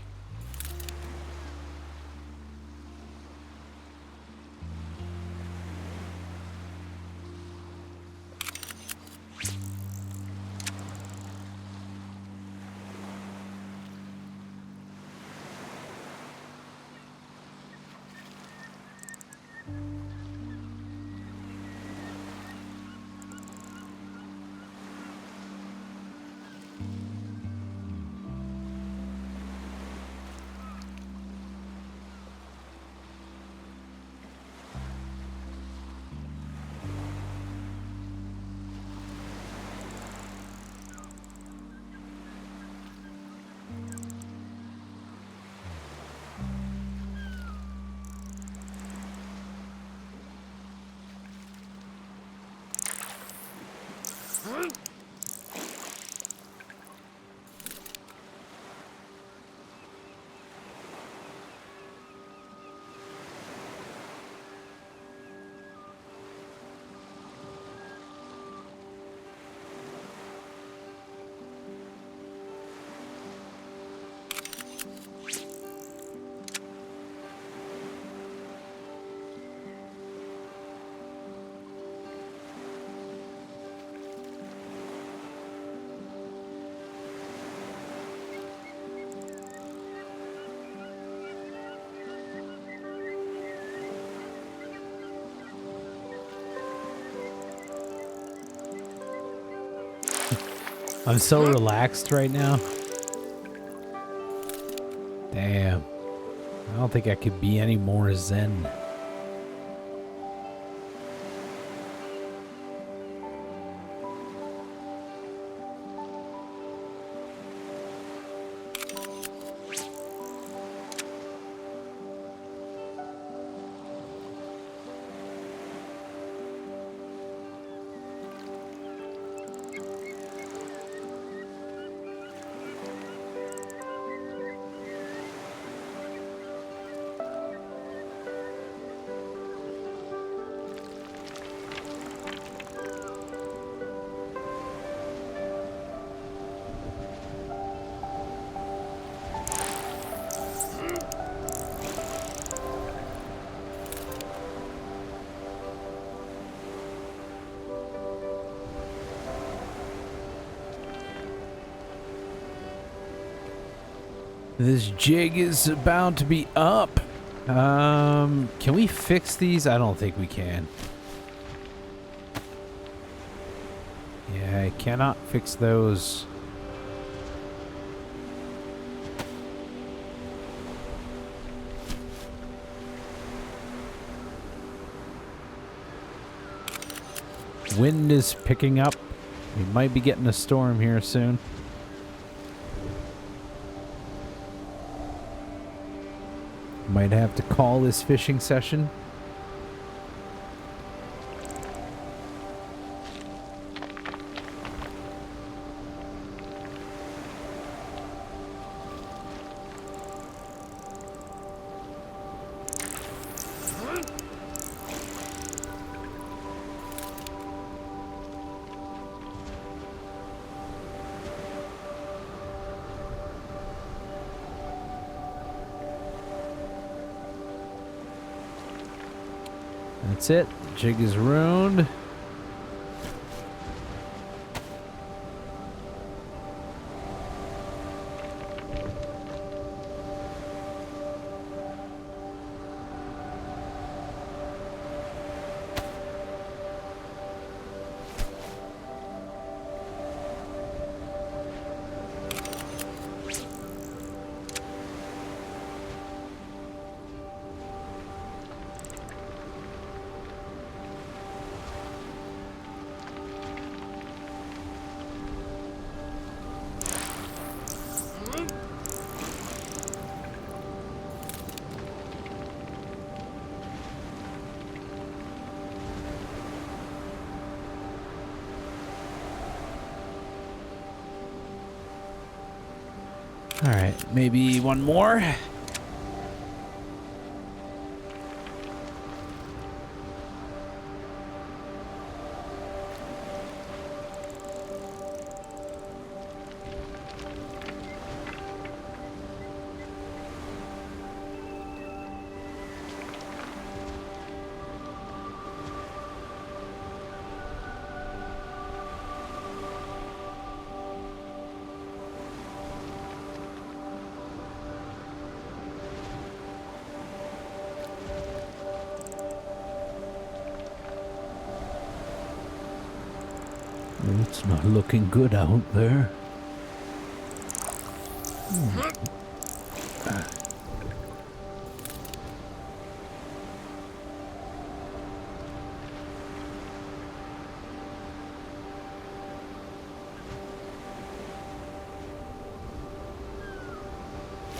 I'm so relaxed right now. Damn. I don't think I could be any more zen. This jig is about to be up. Can we fix these? I don't think we can. Yeah, I cannot fix those. Wind is picking up. We might be getting a storm here soon. Might have to call this fishing session. That's it. The jig is ruined. All right, maybe one more. It's not looking good out there.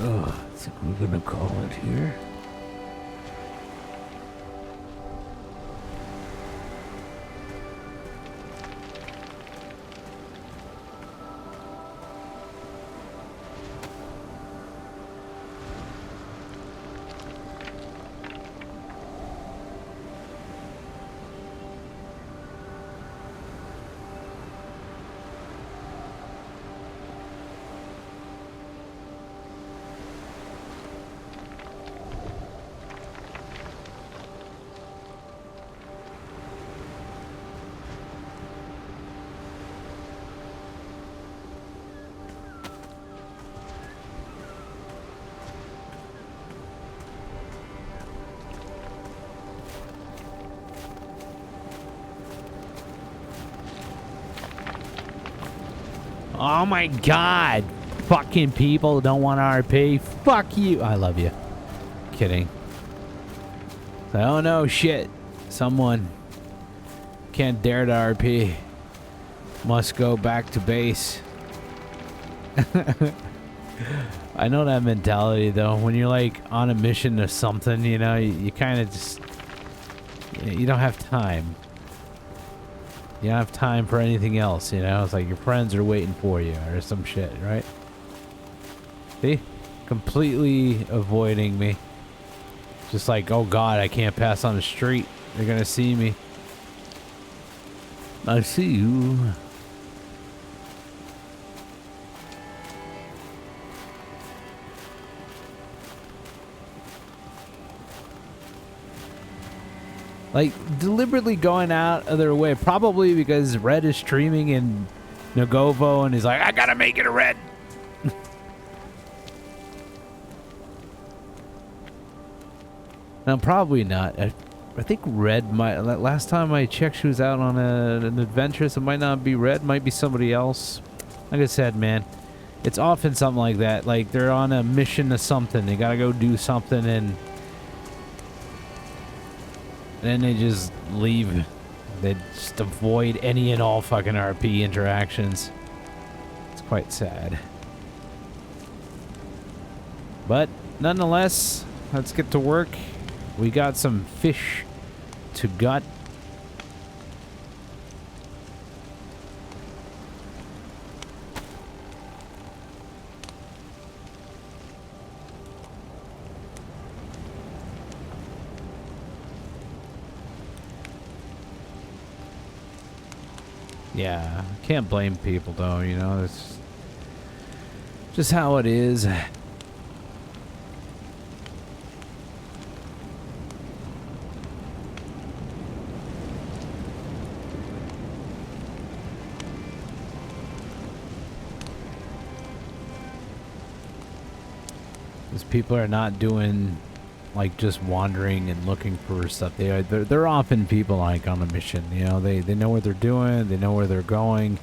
Oh, I think we're gonna call it here. Oh my god. Fucking people don't want RP. Fuck you. I love you. Kidding. Oh no, shit. Someone can't dare to RP. Must go back to base. I know that mentality though. When you're like on a mission to something, you know, you kind of just... You don't have time. You don't have time for anything else, you know? It's like your friends are waiting for you or some shit, right? See? Completely avoiding me. Just like, oh god, I can't pass on the street. They're gonna see me. I see you. Like, deliberately going out of their way. Probably because Red is streaming in Nagovo and he's like, I gotta make it a Red. No, probably not. I think Red might... Last time I checked, she was out on an adventure, so it might not be Red. Might be somebody else. Like I said, man, it's often something like that. Like, they're on a mission to something. They gotta go do something, and then they just leave. They just avoid any and all fucking RP interactions. It's quite sad. But, nonetheless, let's get to work. We got some fish to gut. Yeah, can't blame people though, you know, it's just how it is. People are not doing like just wandering and looking for stuff. They're often people like on a mission, you know. They know what they're doing, they know where they're going,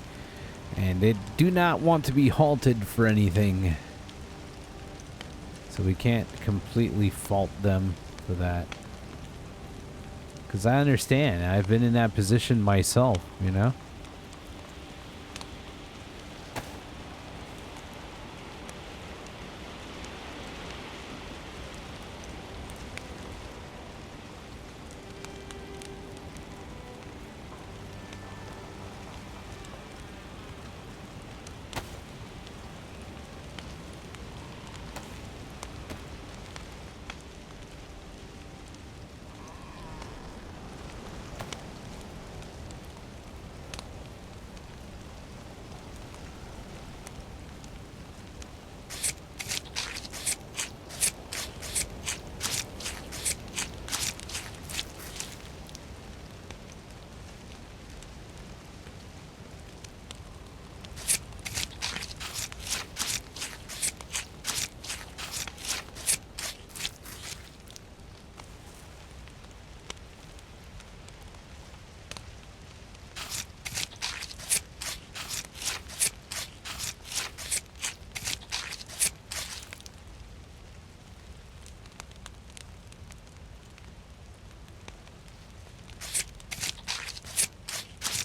and they do not want to be halted for anything. So we can't completely fault them for that. Because I understand. I've been in that position myself, you know.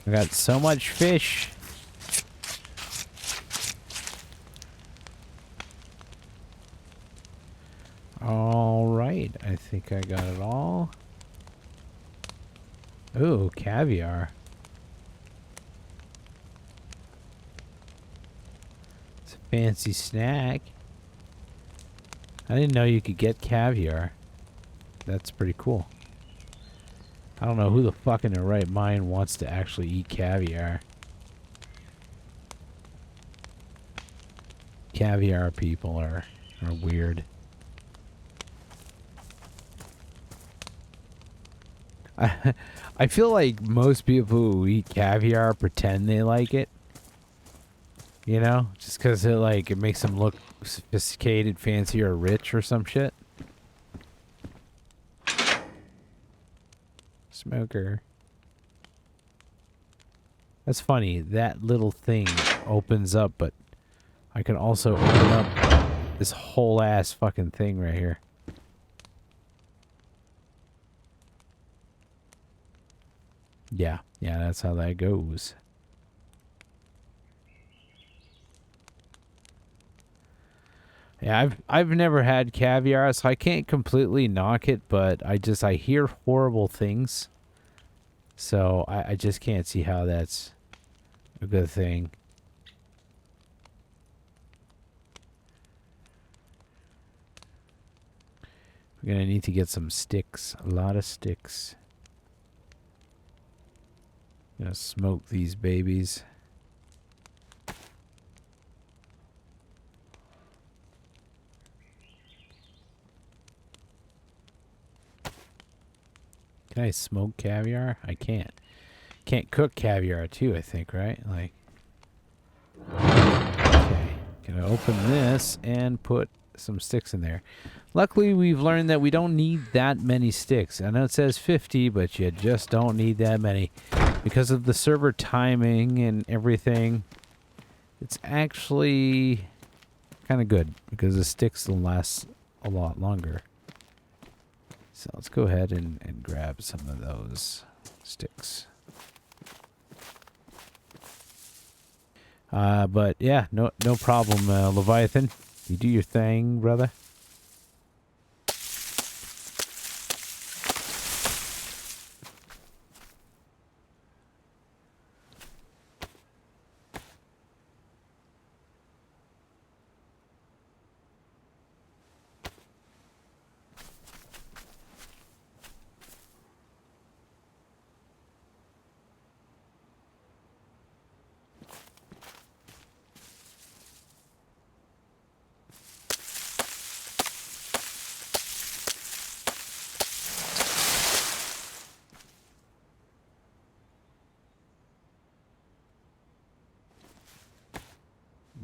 I got so much fish. All right, I think I got it all. Ooh, caviar. It's a fancy snack. I didn't know you could get caviar. That's pretty cool. I don't know who the fuck in their right mind wants to actually eat caviar. Caviar people are weird. I feel like most people who eat caviar pretend they like it. You know? Just because it makes them look sophisticated, fancy, or rich or some shit. Smoker. That's funny. That little thing opens up, but I can also open up this whole ass fucking thing right here. Yeah, that's how that goes. Yeah, I've never had caviar, so I can't completely knock it, but I hear horrible things. So I just can't see how that's a good thing. We're gonna need to get some sticks, a lot of sticks. Gonna smoke these babies. Can I smoke caviar? I can't. Can't cook caviar too, I think, right? Like, okay. Gonna open this and put some sticks in there. Luckily, we've learned that we don't need that many sticks. I know it says 50, but you just don't need that many. Because of the server timing and everything, it's actually kind of good because the sticks will last a lot longer. So let's go ahead and grab some of those sticks. But yeah, no problem, Leviathan. You do your thing, brother.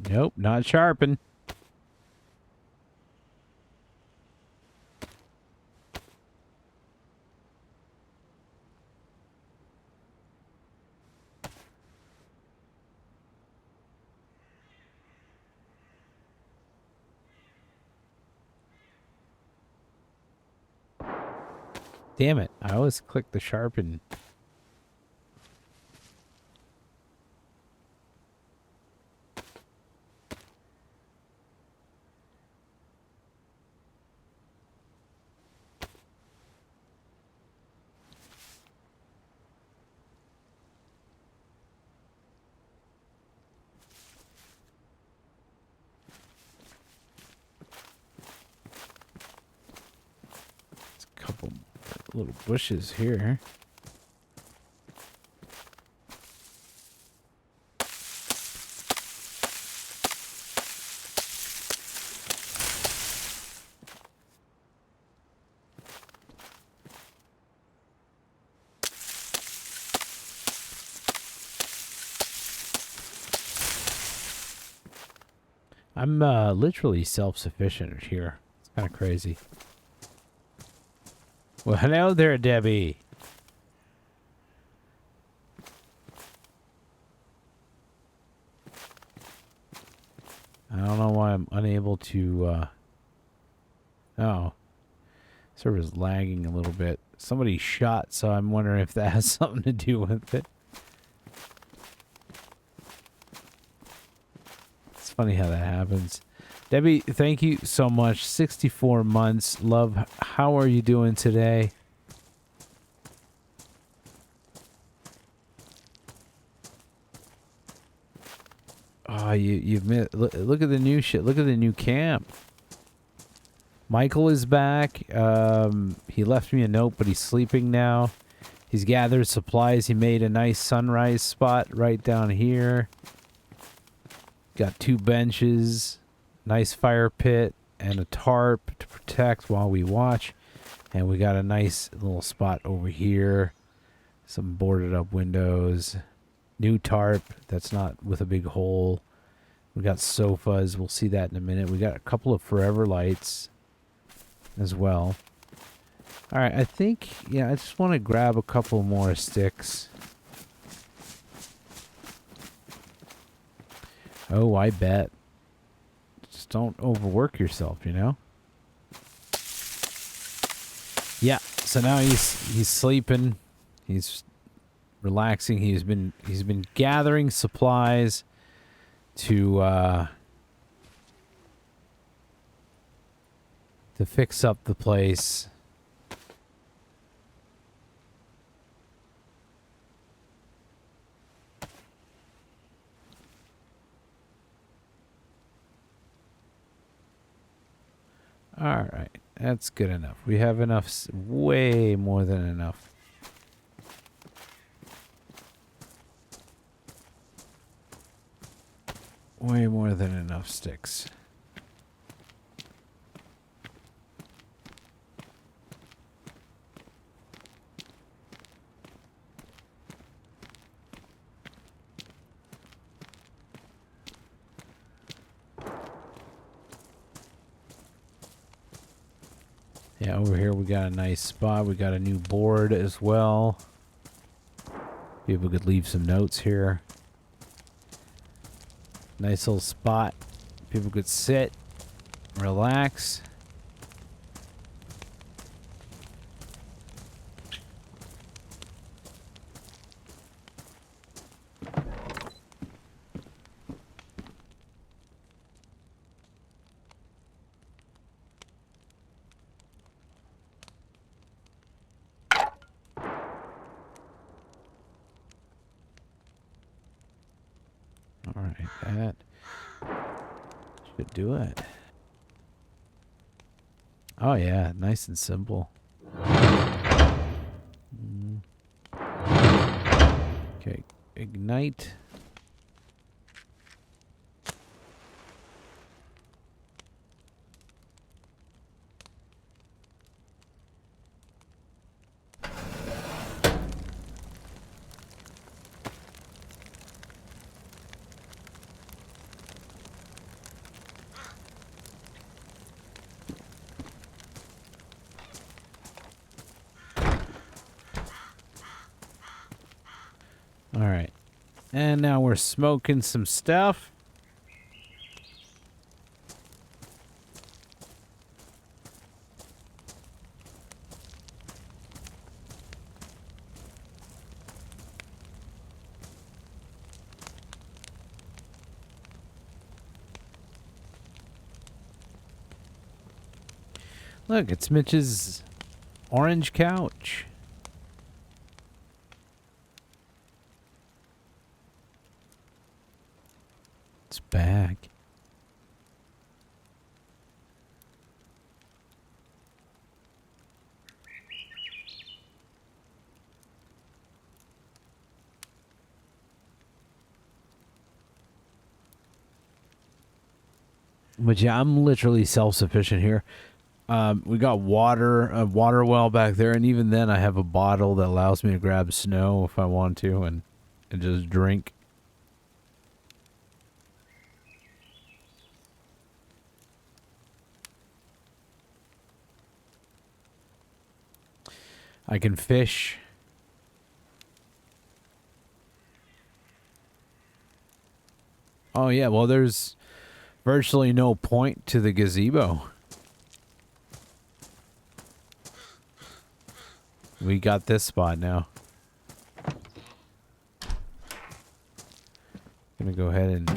Nope, not sharpened. Damn it, I always click the sharpen. Couple little bushes here. I'm literally self-sufficient here. It's kind of crazy. Well, hello there, Debbie. I don't know why I'm unable to, oh. Server's lagging a little bit. Somebody shot, so I'm wondering if that has something to do with it. It's funny how that happens. Debbie, thank you so much. 64 months. Love, how are you doing today? Oh, you've missed. Look at the new shit. Look at the new camp. Michael is back. He left me a note, but he's sleeping now. He's gathered supplies. He made a nice sunrise spot right down here. Got 2 benches. Nice fire pit and a tarp to protect while we watch. And we got a nice little spot over here. Some boarded up windows. New tarp that's not with a big hole. We got sofas. We'll see that in a minute. We got a couple of forever lights as well. All right, I think, yeah, I just want to grab a couple more sticks. Oh, I bet. Just don't overwork yourself, you know? Yeah, so now he's sleeping. He's relaxing. He's been gathering supplies to fix up the place. All right, that's good enough. We have enough, way more than enough. Way more than enough sticks. Yeah, over here we got a nice spot. We got a new board as well. People could leave some notes here. Nice little spot. People could sit, relax. All right, that should do it. Oh yeah, nice and simple. Okay, ignite. All right. And now we're smoking some stuff. Look, it's Mitch's orange couch. It's back. But yeah, I'm literally self-sufficient here. We got water, a water well back there, and even then I have a bottle that allows me to grab snow if I want to and just drink. I can fish. Oh yeah, well there's virtually no point to the gazebo. We got this spot now. Gonna go ahead and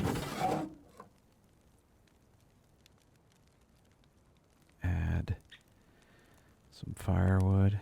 add some firewood.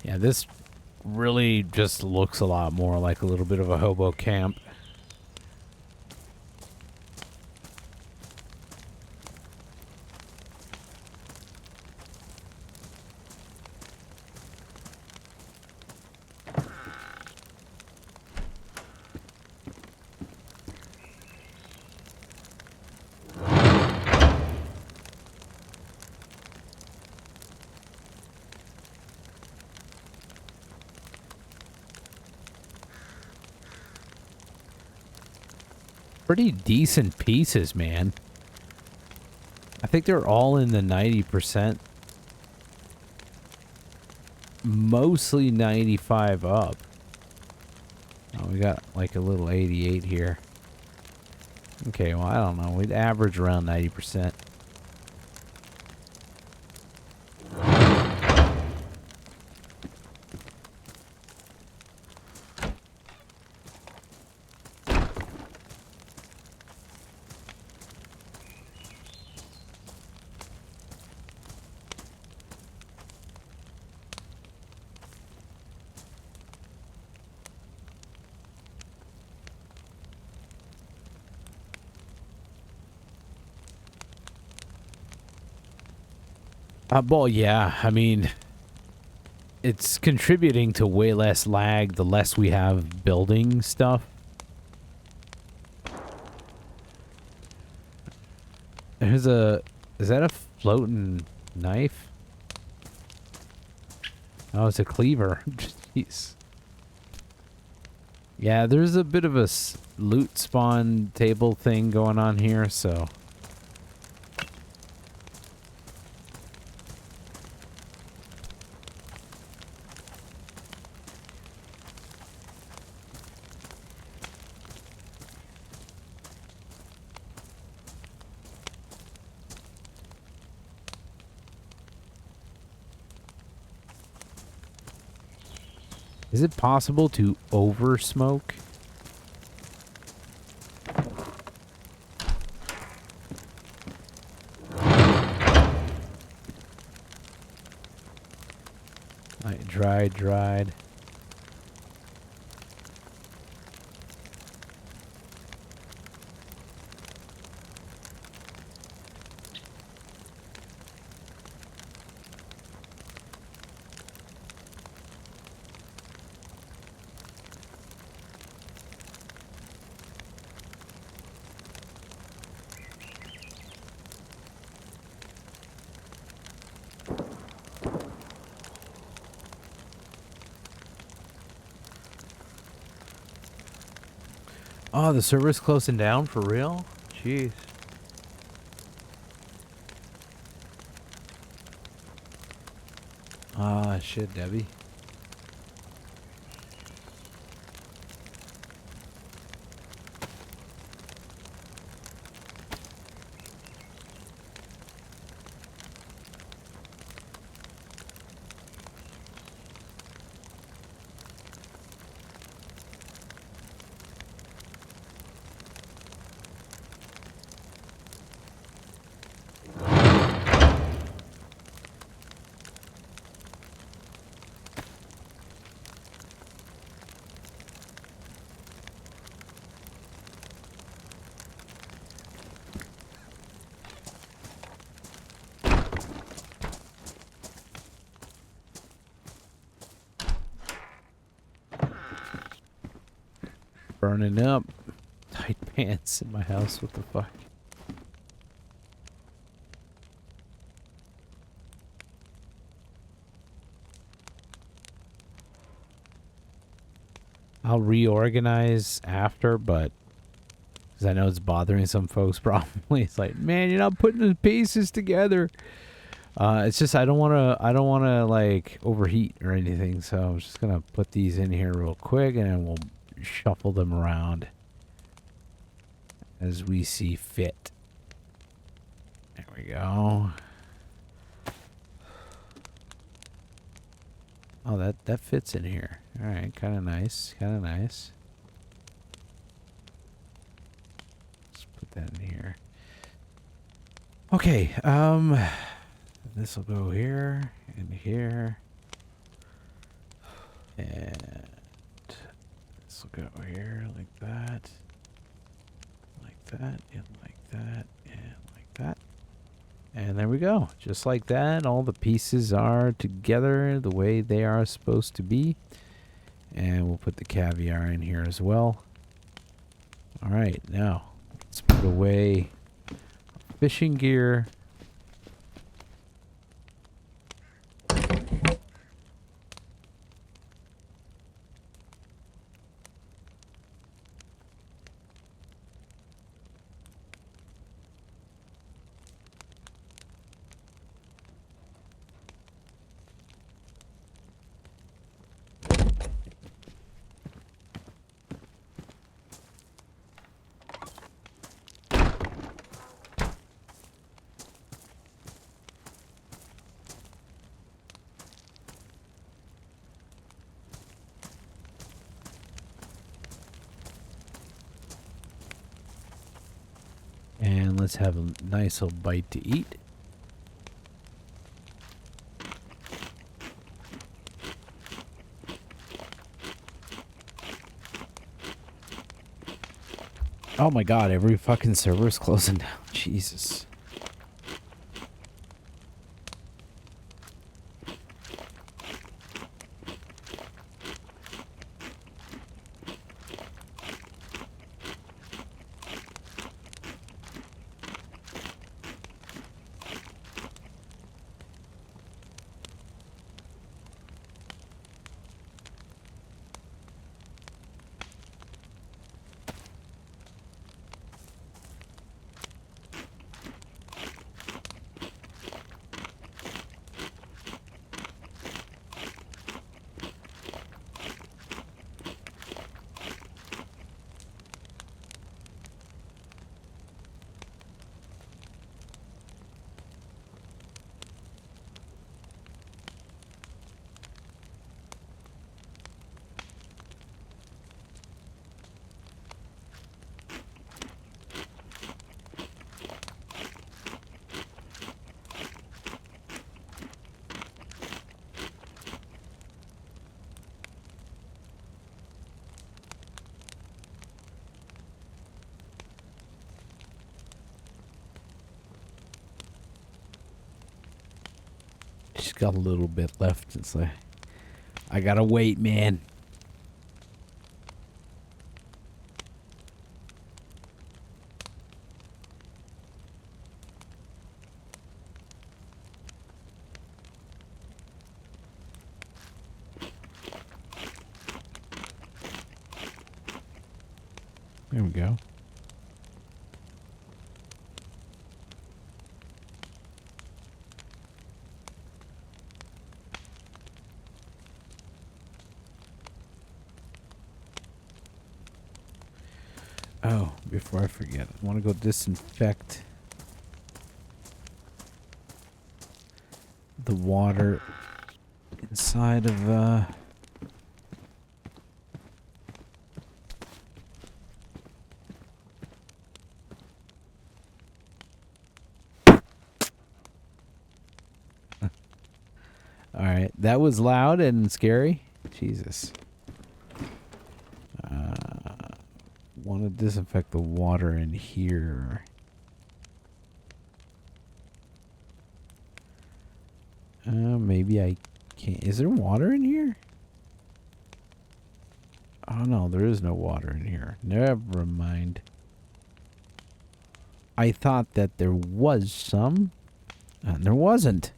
Yeah, this really just looks a lot more like a little bit of a hobo camp. Pretty decent pieces, man. I think they're all in the 90%. Mostly 95 up. Oh, we got like a little 88 here. Okay, well, I don't know. We'd average around 90%. Well, yeah. I mean, it's contributing to way less lag the less we have building stuff. There's a... Is that a floating knife? Oh, it's a cleaver. Jeez. Yeah, there's a bit of a loot spawn table thing going on here, so... Is it possible to over smoke? Like dried. Oh, the server's closing down for real? Jeez. Ah, shit, Debbie. Burning up. Tight pants in my house. What the fuck? I'll reorganize after, but because I know it's bothering some folks probably. It's like, man, you're not putting the pieces together. It's just I don't want to like overheat or anything, so I'm just gonna put these in here real quick and then we'll shuffle them around as we see fit. There we go. Oh, that fits in here. All right, kind of nice, Let's put that in here. Okay, this will go here and here, and this will go here like that, and like that, and like that. And there we go. Just like that, all the pieces are together the way they are supposed to be. And we'll put the caviar in here as well. All right, now let's put away fishing gear. And let's have a nice little bite to eat. Oh my god, every fucking server is closing down. Jesus. got a little bit left. It's like, I gotta wait, man. There we go. Oh, before I forget, I want to go disinfect the water inside of, Alright, that was loud and scary. Jesus. Want to disinfect the water in here. Maybe I can't. Is there water in here? Oh no, there is no water in here. Never mind. I thought that there was some, and there wasn't.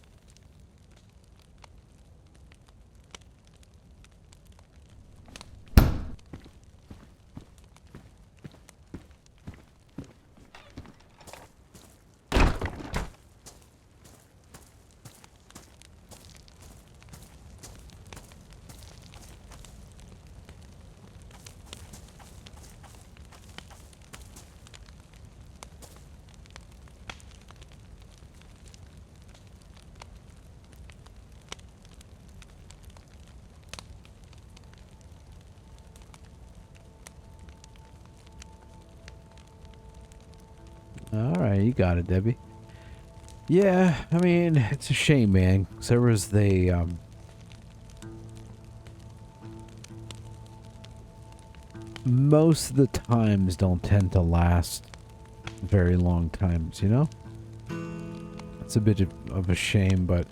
Alright, you got it, Debbie. Yeah, I mean, it's a shame, man. Servers, they, most of the times don't tend to last very long times, you know? It's a bit of a shame, but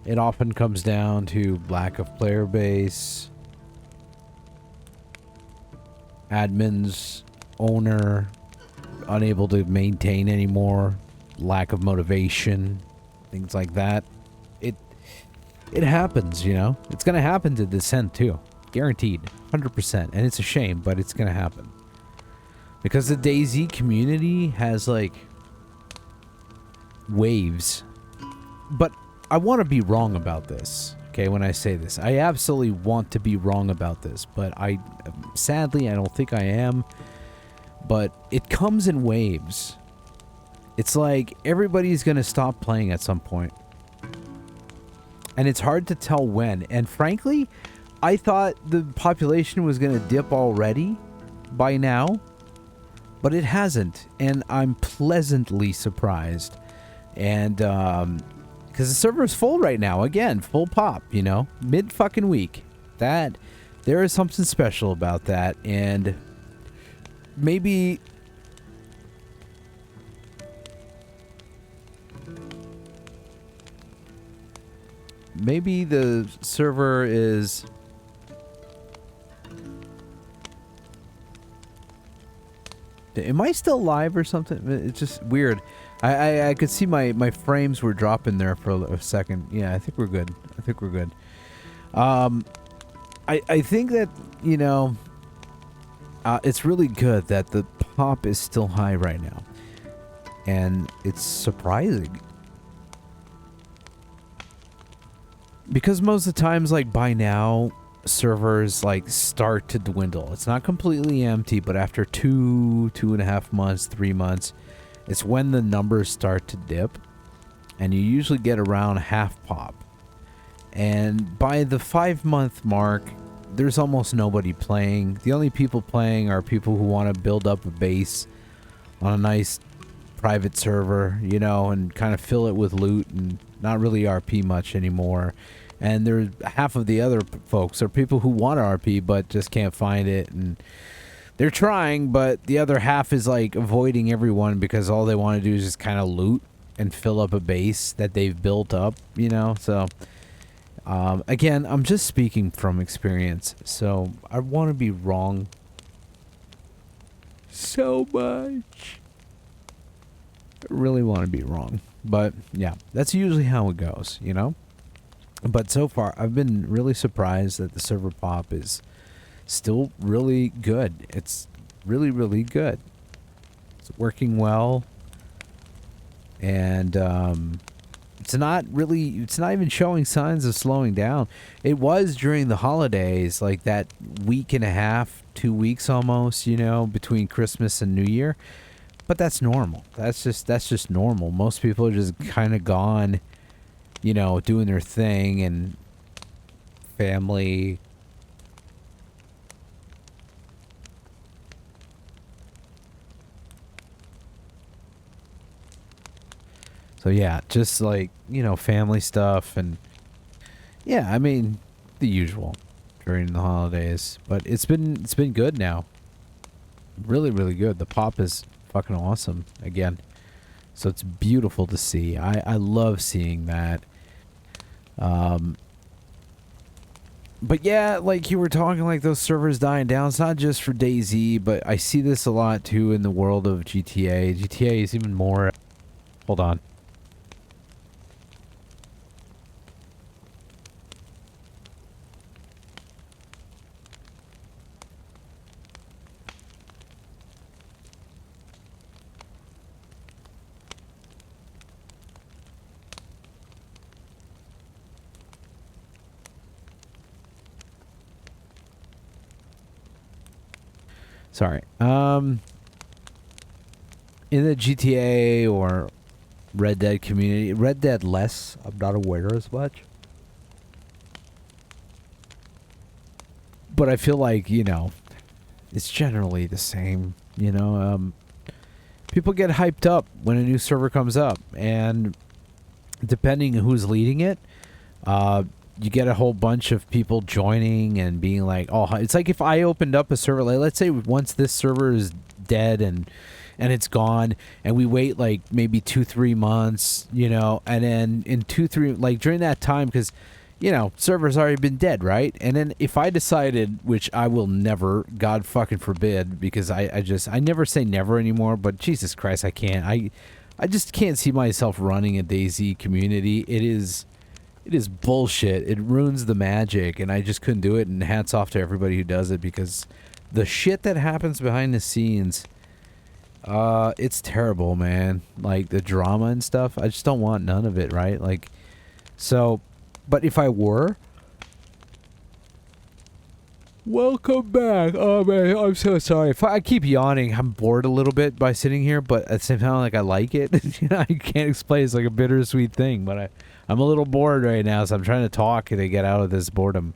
it often comes down to lack of player base, admins, owner, unable to maintain anymore, lack of motivation, things like that. It happens, you know? It's gonna happen to Descent too. Guaranteed. 100%. And it's a shame, but it's gonna happen. Because the DayZ community has, like, waves. But I want to be wrong about this, okay, when I say this. I absolutely want to be wrong about this, but sadly, I don't think I am. But it comes in waves. It's like everybody's gonna stop playing at some point. And it's hard to tell when. And frankly, I thought the population was going to dip already by now. But it hasn't. And I'm pleasantly surprised. And, because the server is full right now. Again, full pop, you know. Mid-fucking week. There is something special about that. And maybe... maybe the server is... am I still live or something? It's just weird. I could see my frames were dropping there for a second. Yeah, I think we're good. I think we're good. I think that, you know, it's really good that the pop is still high right now. And it's surprising. Because most of the times, like, by now, servers, like, start to dwindle. It's not completely empty, but after 2.5 months, 3 months, it's when the numbers start to dip. And you usually get around half pop. And by the 5-month mark, there's almost nobody playing. The only people playing are people who want to build up a base on a nice private server, you know, and kind of fill it with loot and not really RP much anymore. And there's half of the other folks are people who want to RP but just can't find it, and they're trying, but the other half is like avoiding everyone because all they want to do is just kind of loot and fill up a base that they've built up, you know. So again, I'm just speaking from experience, so I want to be wrong so much. I really want to be wrong, but yeah, that's usually how it goes, you know. But so far, I've been really surprised that the server pop is still really good. It's really, really good. It's working well, and it's not even showing signs of slowing down. It was during the holidays, like that week and a half, 2 weeks almost, you know, between Christmas and New Year. But that's normal. That's just normal. Most people are just kind of gone, you know, doing their thing and family. So yeah, just like, you know, family stuff and yeah, I mean, the usual during the holidays. But it's been good now. Really, really good. The pop is fucking awesome again. So it's beautiful to see. I love seeing that. But yeah, like you were talking, like those servers dying down. It's not just for DayZ, but I see this a lot too in the world of GTA. GTA is even more. Hold on. Sorry. In the GTA or Red Dead community, Red Dead less, I'm not aware as much. But I feel like, you know, it's generally the same, you know. People get hyped up when a new server comes up, and depending on who's leading it, you get a whole bunch of people joining and being like, oh, it's like if I opened up a server, like let's say once this server is dead and it's gone, and we wait like maybe 2-3 months, you know, and then in 2-3, like during that time, because, you know, server's already been dead, right? And then if I decided, which I will never, God fucking forbid, because I never say never anymore, but Jesus Christ, I can't. I just can't see myself running a DayZ community. It is bullshit. It ruins the magic, and I just couldn't do it, and hats off to everybody who does it, because the shit that happens behind the scenes, it's terrible, man. Like, the drama and stuff, I just don't want none of it, right? Like, so, but if I were... Welcome back. Oh, man, I'm so sorry. If I keep yawning, I'm bored a little bit by sitting here, but at the same time, like, I like it. You know, I can't explain. It's like a bittersweet thing, but I'm a little bored right now, so I'm trying to talk to get out of this boredom.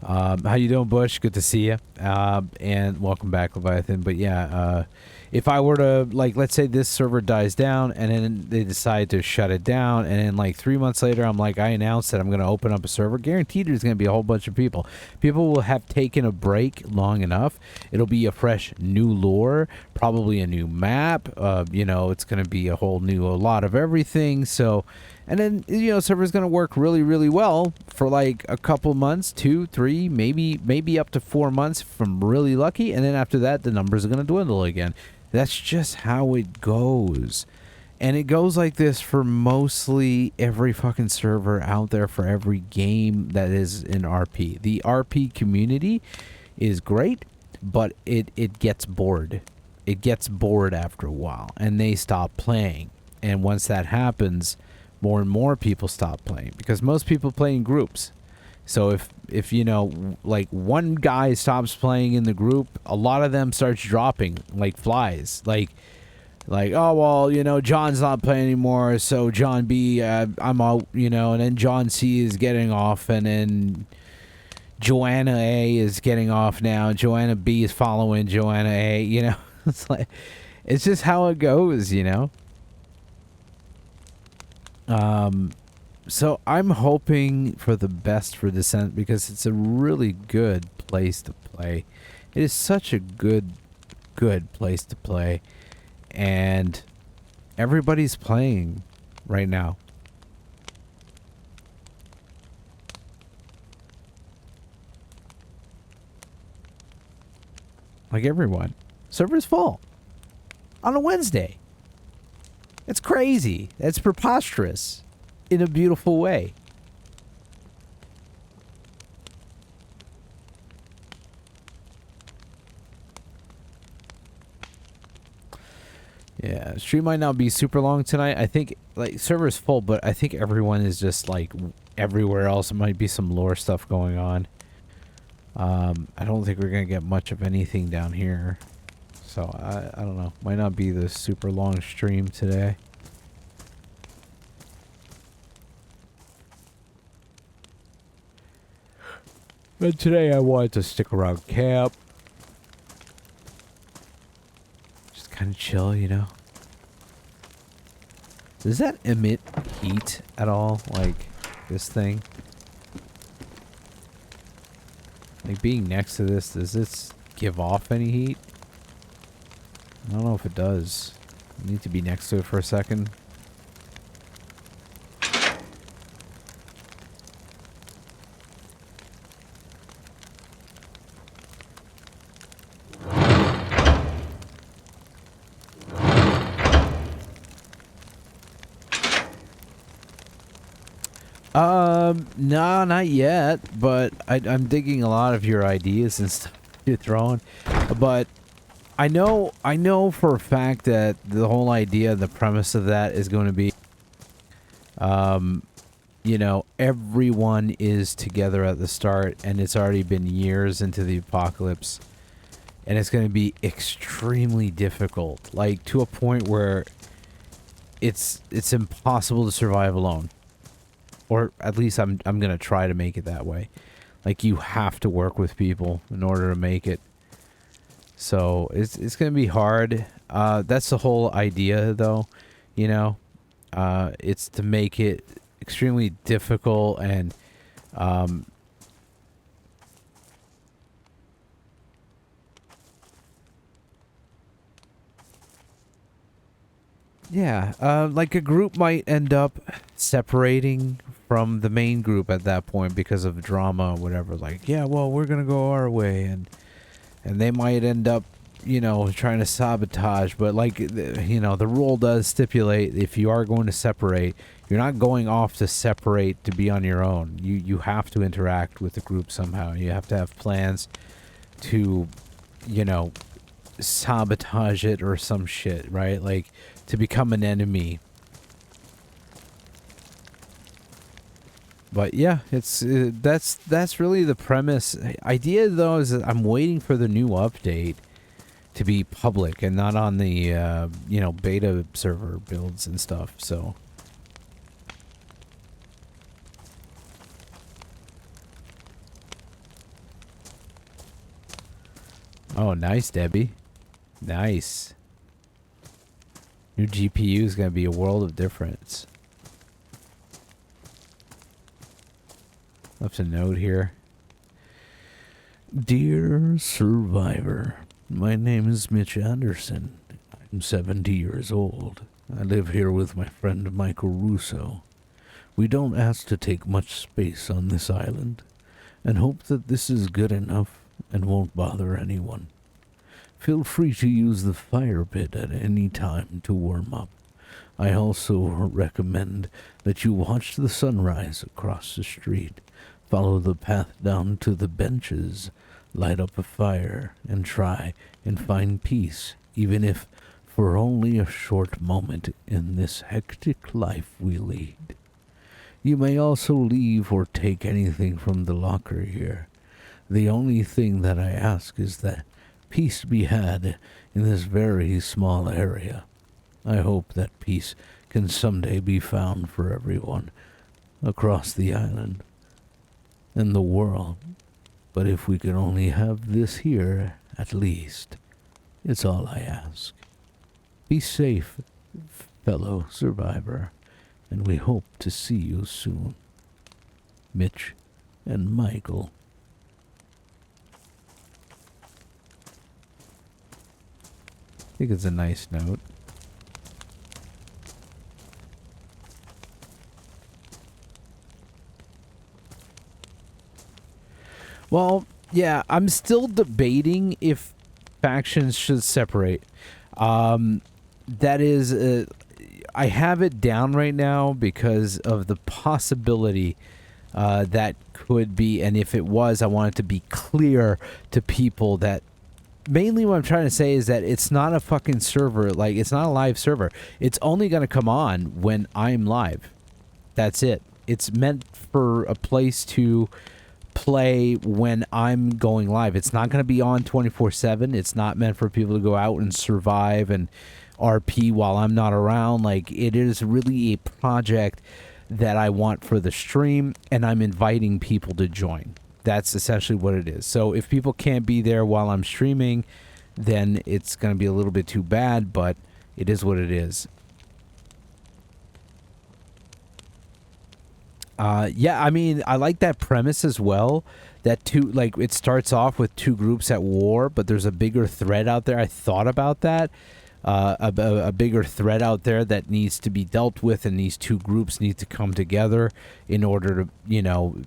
How you doing, Bush? Good to see you. And welcome back, Leviathan. But yeah, if I were to, like, let's say this server dies down, and then they decide to shut it down, and then like 3 months later, I'm like, I announced that I'm going to open up a server. Guaranteed there's going to be a whole bunch of people. People will have taken a break long enough. It'll be a fresh new lore, probably a new map. You know, it's going to be a lot of everything. So, and then, you know, server's going to work really, really well for like a couple months, 2, 3, maybe up to 4 months if I'm really lucky. And then after that, the numbers are going to dwindle again. That's just how it goes. And it goes like this for mostly every fucking server out there, for every game that is in RP. The RP community is great, but it gets bored. It gets bored after a while, and they stop playing. And once that happens, more and more people stop playing, because most people play in groups. So if you know, like, one guy stops playing in the group, a lot of them starts dropping like flies. Like, oh, well, you know, John's not playing anymore, so John B, I'm out, you know, and then John C is getting off, and then Joanna A is getting off now. Joanna B is following Joanna A, you know. It's like, it's just how it goes, you know. So I'm hoping for the best for Descent, because it's a really good place to play. It is such a good place to play. And everybody's playing right now. Like everyone. Server's full. On a Wednesday. It's crazy. It's preposterous. In a beautiful way. Yeah, stream might not be super long tonight. I think, like, server's full, but I think everyone is just, like, everywhere else. There might be some lore stuff going on. I don't think we're going to get much of anything down here. So, I don't know. Might not be the super long stream today. But today I wanted to stick around camp. Just kind of chill, you know. Does that emit heat at all? Like, this thing? Like, being next to this, does this give off any heat? I don't know if it does. I need to be next to it for a second. No, not yet, but I'm digging a lot of your ideas and stuff you're throwing. But I know for a fact that the whole idea, the premise of that is going to be, you know, everyone is together at the start, and it's already been years into the apocalypse, and it's going to be extremely difficult, like to a point where it's impossible to survive alone. Or at least I'm going to try to make it that way. Like, you have to work with people in order to make it. So it's going to be hard. That's the whole idea, though. You know, it's to make it extremely difficult and yeah, like a group might end up separating from the main group at that point because of drama or whatever. Like, yeah, well, we're gonna go our way, and they might end up, you know, trying to sabotage. But like, you know, the rule does stipulate if you are going to separate, you're not going off to separate to be on your own. You have to interact with the group somehow. You have to have plans to, you know, sabotage it or some shit, right? Like, to become an enemy. But yeah, it's that's really the premise. Idea though is that I'm waiting for the new update to be public and not on the you know, beta server builds and stuff. So oh, nice, Debbie. Nice. New GPU is going to be a world of difference. Left a note here. Dear Survivor, my name is Mitch Anderson. I'm 70 years old. I live here with my friend Michael Russo. We don't ask to take much space on this island, and hope that this is good enough and won't bother anyone. Feel free to use the fire pit at any time to warm up. I also recommend that you watch the sunrise across the street, follow the path down to the benches, light up a fire, and try and find peace, even if for only a short moment in this hectic life we lead. You may also leave or take anything from the locker here. The only thing that I ask is that peace be had in this very small area. I hope that peace can someday be found for everyone across the island and the world. But if we can only have this here, at least, it's all I ask. Be safe, fellow survivor, and we hope to see you soon. Mitch and Michael. I think it's a nice note. Well, yeah, I'm still debating if factions should separate. That is, I have it down right now because of the possibility that could be, and if it was, I want it to be clear to people that mainly what I'm trying to say is that it's not a fucking server, like, it's not a live server. It's only going to come on when I'm live. That's it. It's meant for a place to play when I'm going live. It's not going to be on 24/7. It's not meant for people to go out and survive and RP while I'm not around. Like, it is really a project that I want for the stream, and I'm inviting people to join. That's essentially what it is. So if people can't be there while I'm streaming, then it's going to be a little bit too bad, but it is what it is. Yeah, I mean, I like that premise as well. That it starts off with two groups at war, but there's a bigger threat out there. I thought about that. A bigger threat out there that needs to be dealt with, and these two groups need to come together in order to,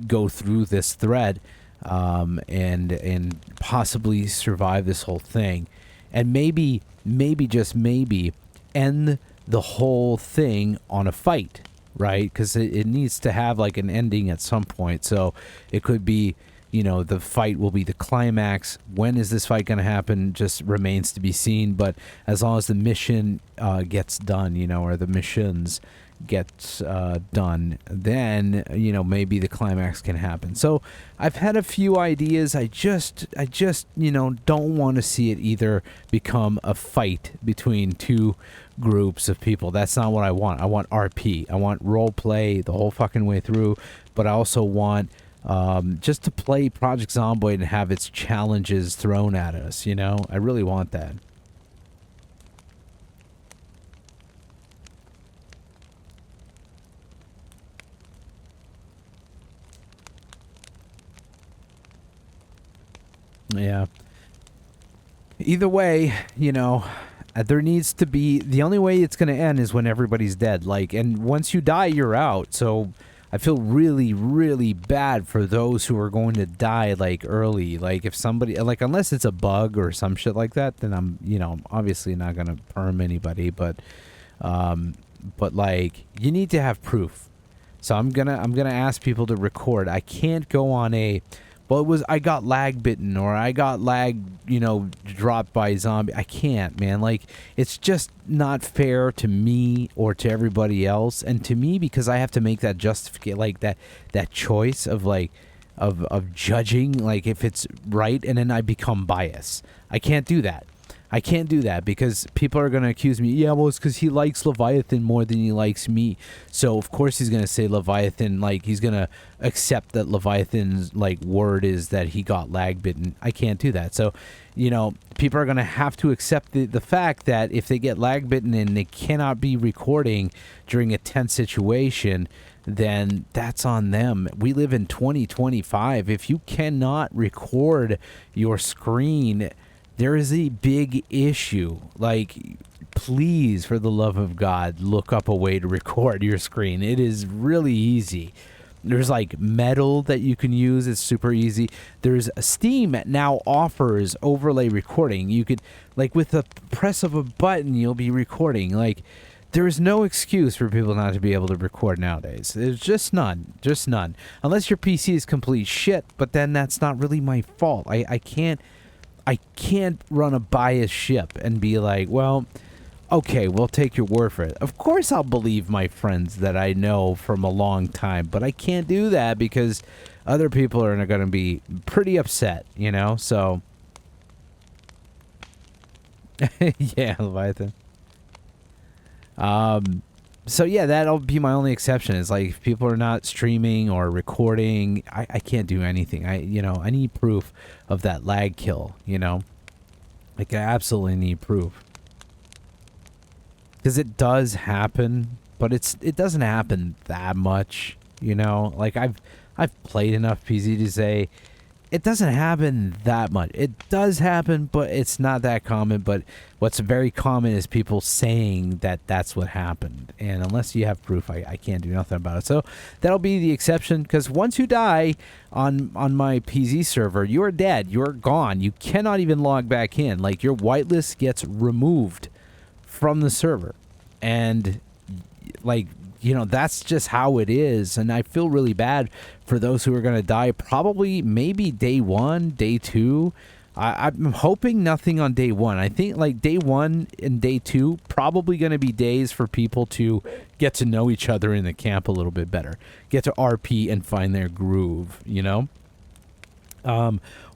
go through this threat, and possibly survive this whole thing, and maybe just maybe end the whole thing on a fight, right? Because it needs to have like an ending at some point. So it could be, the fight will be the climax. When is this fight going to happen just remains to be seen. But as long as the mission gets done, or the missions gets done, then, maybe the climax can happen. So I've had a few ideas. I just don't want to see it either become a fight between two groups of people. That's not what I want. I want RP. I want role play the whole fucking way through. But I also want just to play Project Zomboid and have its challenges thrown at us, I really want that. Yeah. Either way, there needs to be, the only way it's going to end is when everybody's dead. Like, and once you die, you're out. So I feel really, really bad for those who are going to die, like, early. Like, if somebody, like, unless it's a bug or some shit like that, then I'm obviously not going to perm anybody. But like, you need to have proof. So I'm gonna ask people to record. I can't go on I got lag bitten, or I got lag, dropped by a zombie. I can't, man. Like, it's just not fair to me or to everybody else. And to me, because I have to make that justification, like that choice of like, of judging, like if it's right, and then I become biased. I can't do that. I can't do that because people are going to accuse me. Yeah, well, it's because he likes Leviathan more than he likes me. So, of course, he's going to say Leviathan. Like, he's going to accept that Leviathan's, like, word is that he got lag bitten. I can't do that. So, people are going to have to accept the fact that if they get lag bitten and they cannot be recording during a tense situation, then that's on them. We live in 2025. If you cannot record your screen, there is a big issue. Like, please, for the love of God, look up a way to record your screen. It is really easy. There's like metal that you can use. It's super easy. There's Steam now offers overlay recording. You could, like, with the press of a button, you'll be recording. Like, there is no excuse for people not to be able to record nowadays. There's just none. Just none. Unless your PC is complete shit, but then that's not really my fault. I can't run a biased ship and be like, well, okay, we'll take your word for it. Of course I'll believe my friends that I know from a long time, but I can't do that because other people are going to be pretty upset, So, yeah, Leviathan. So yeah, that'll be my only exception. Is like, if people are not streaming or recording, I can't do anything. I need proof of that lag kill, Like, I absolutely need proof. Because it does happen, but it doesn't happen that much, Like, I've played enough PZ to say it doesn't happen that much. It does happen, but it's not that common. But what's very common is people saying that that's what happened. And unless you have proof, I can't do nothing about it. So that'll be the exception, because once you die on my PZ server, you're dead. You're gone. You cannot even log back in. Like, your whitelist gets removed from the server. And, like, you know, that's just how it is. And I feel really bad for those who are going to die probably maybe day 1, day 2. I'm hoping nothing on day 1. I think like day 1 and day 2 probably going to be days for people to get to know each other in the camp a little bit better. Get to RP and find their groove, you know?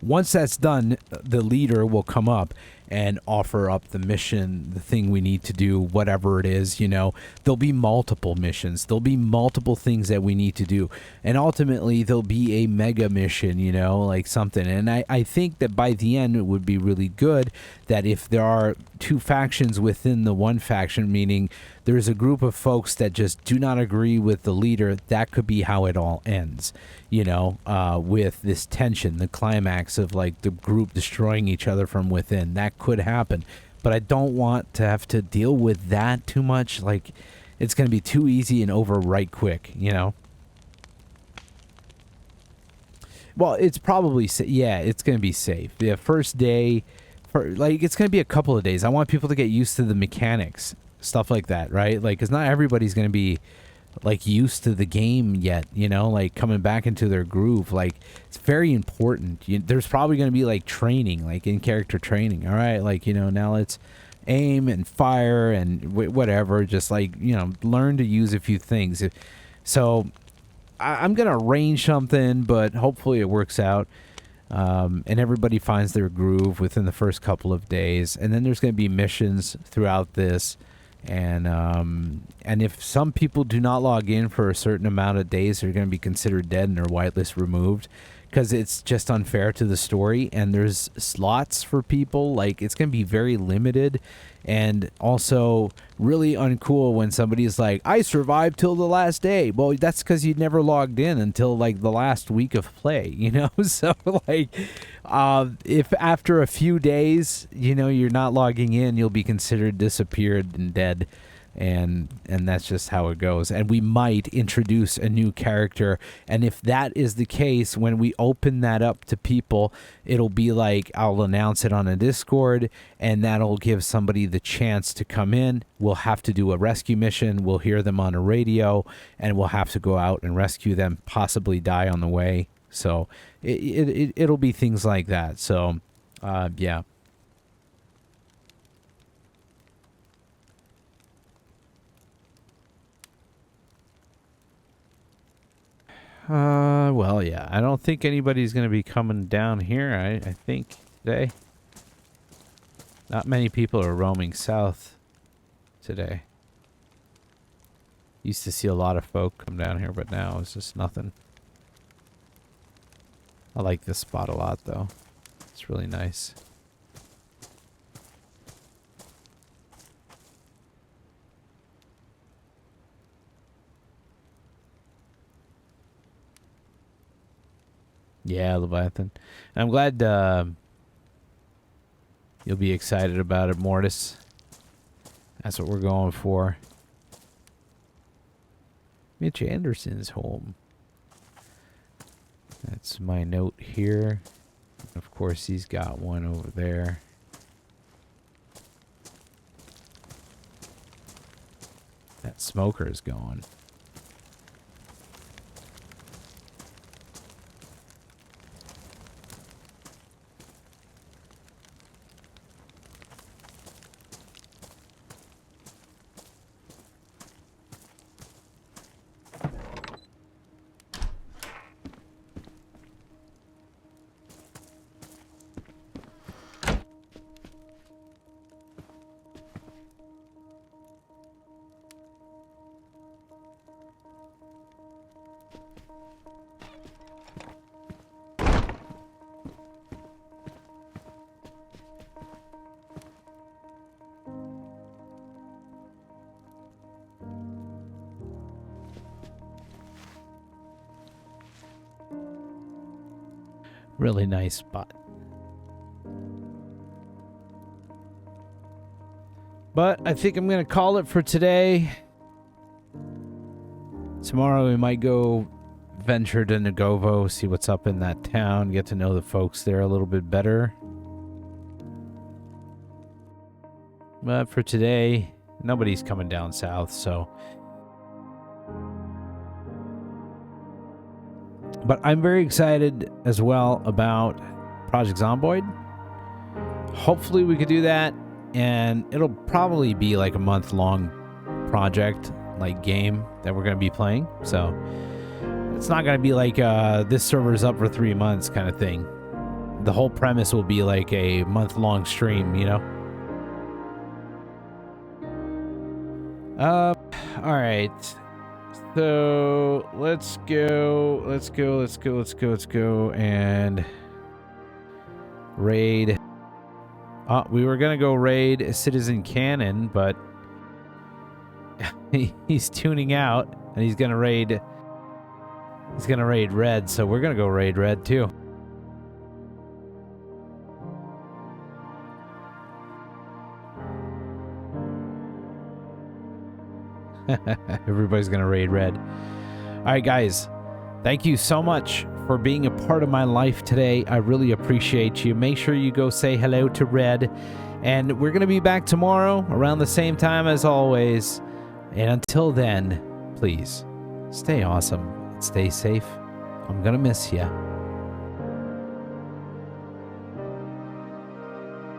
Once that's done, the leader will come up and offer up the mission, the thing we need to do, whatever it is, you know. There'll be multiple missions. There'll be multiple things that we need to do. And ultimately, there'll be a mega mission, you know, like something. And I think that by the end, it would be really good that if there are 2 factions within the one faction, meaning there's a group of folks that just do not agree with the leader, that could be how it all ends, you know, with this tension, the climax of like the group destroying each other from within. That could happen, but I don't want to have to deal with that too much. Like, it's going to be too easy and over right quick, you know. Well, it's probably yeah, it's going to be safe. The first day, like, it's going to be a couple of days. I want people to get used to the mechanics, stuff like that, right? Like, because not everybody's going to be like used to the game yet, you know, like coming back into their groove. Like, it's very important. There's probably going to be like training, like in character training. All right, like, you know, now let's aim and fire and whatever, just like, you know, learn to use a few things. So I'm gonna arrange something, but hopefully it works out, and everybody finds their groove within the first couple of days. And then there's going to be missions throughout this. And if some people do not log in for a certain amount of days, they're going to be considered dead and their whitelist removed, because it's just unfair to the story. And there's slots for people. Like, it's going to be very limited, and also really uncool when somebody's like, I survived till the last day. Well, that's because you never logged in until like the last week of play, you know? So like, if after a few days, you know, you're not logging in, you'll be considered disappeared and dead. And that's just how it goes. And we might introduce a new character, and if that is the case, when we open that up to people, it'll be like, I'll announce it on a Discord, and that'll give somebody the chance to come in. We'll have to do a rescue mission. We'll hear them on a radio, and we'll have to go out and rescue them, possibly die on the way. So it'll be things like that. So yeah. Well, yeah, I don't think anybody's going to be coming down here, I think, today. Not many people are roaming south today. Used to see a lot of folk come down here, but now it's just nothing. I like this spot a lot, though. It's really nice. Yeah, Leviathan. And I'm glad you'll be excited about it, Mortis. That's what we're going for. Mitch Anderson's home. That's my note here. Of course, he's got one over there. That smoker is gone. Really nice spot. But I think I'm going to call it for today. Tomorrow we might go venture to Nagovo, see what's up in that town, get to know the folks there a little bit better. But for today, nobody's coming down south, so. But I'm very excited as well about Project Zomboid. Hopefully we could do that, and it'll probably be like a month-long project, like game that we're going to be playing. So it's not going to be like this server's up for 3 months kind of thing. The whole premise will be like a month-long stream, you know? All right. So let's go and raid. We were gonna go raid Citizen Cannon, but he's tuning out and he's gonna raid Red, so we're gonna go raid Red too. Everybody's gonna raid Red. All right, guys, thank you so much for being a part of my life today. I really appreciate you. Make sure you go say hello to Red, and we're gonna be back tomorrow around the same time as always. And until then, please stay awesome and stay safe. I'm gonna miss you.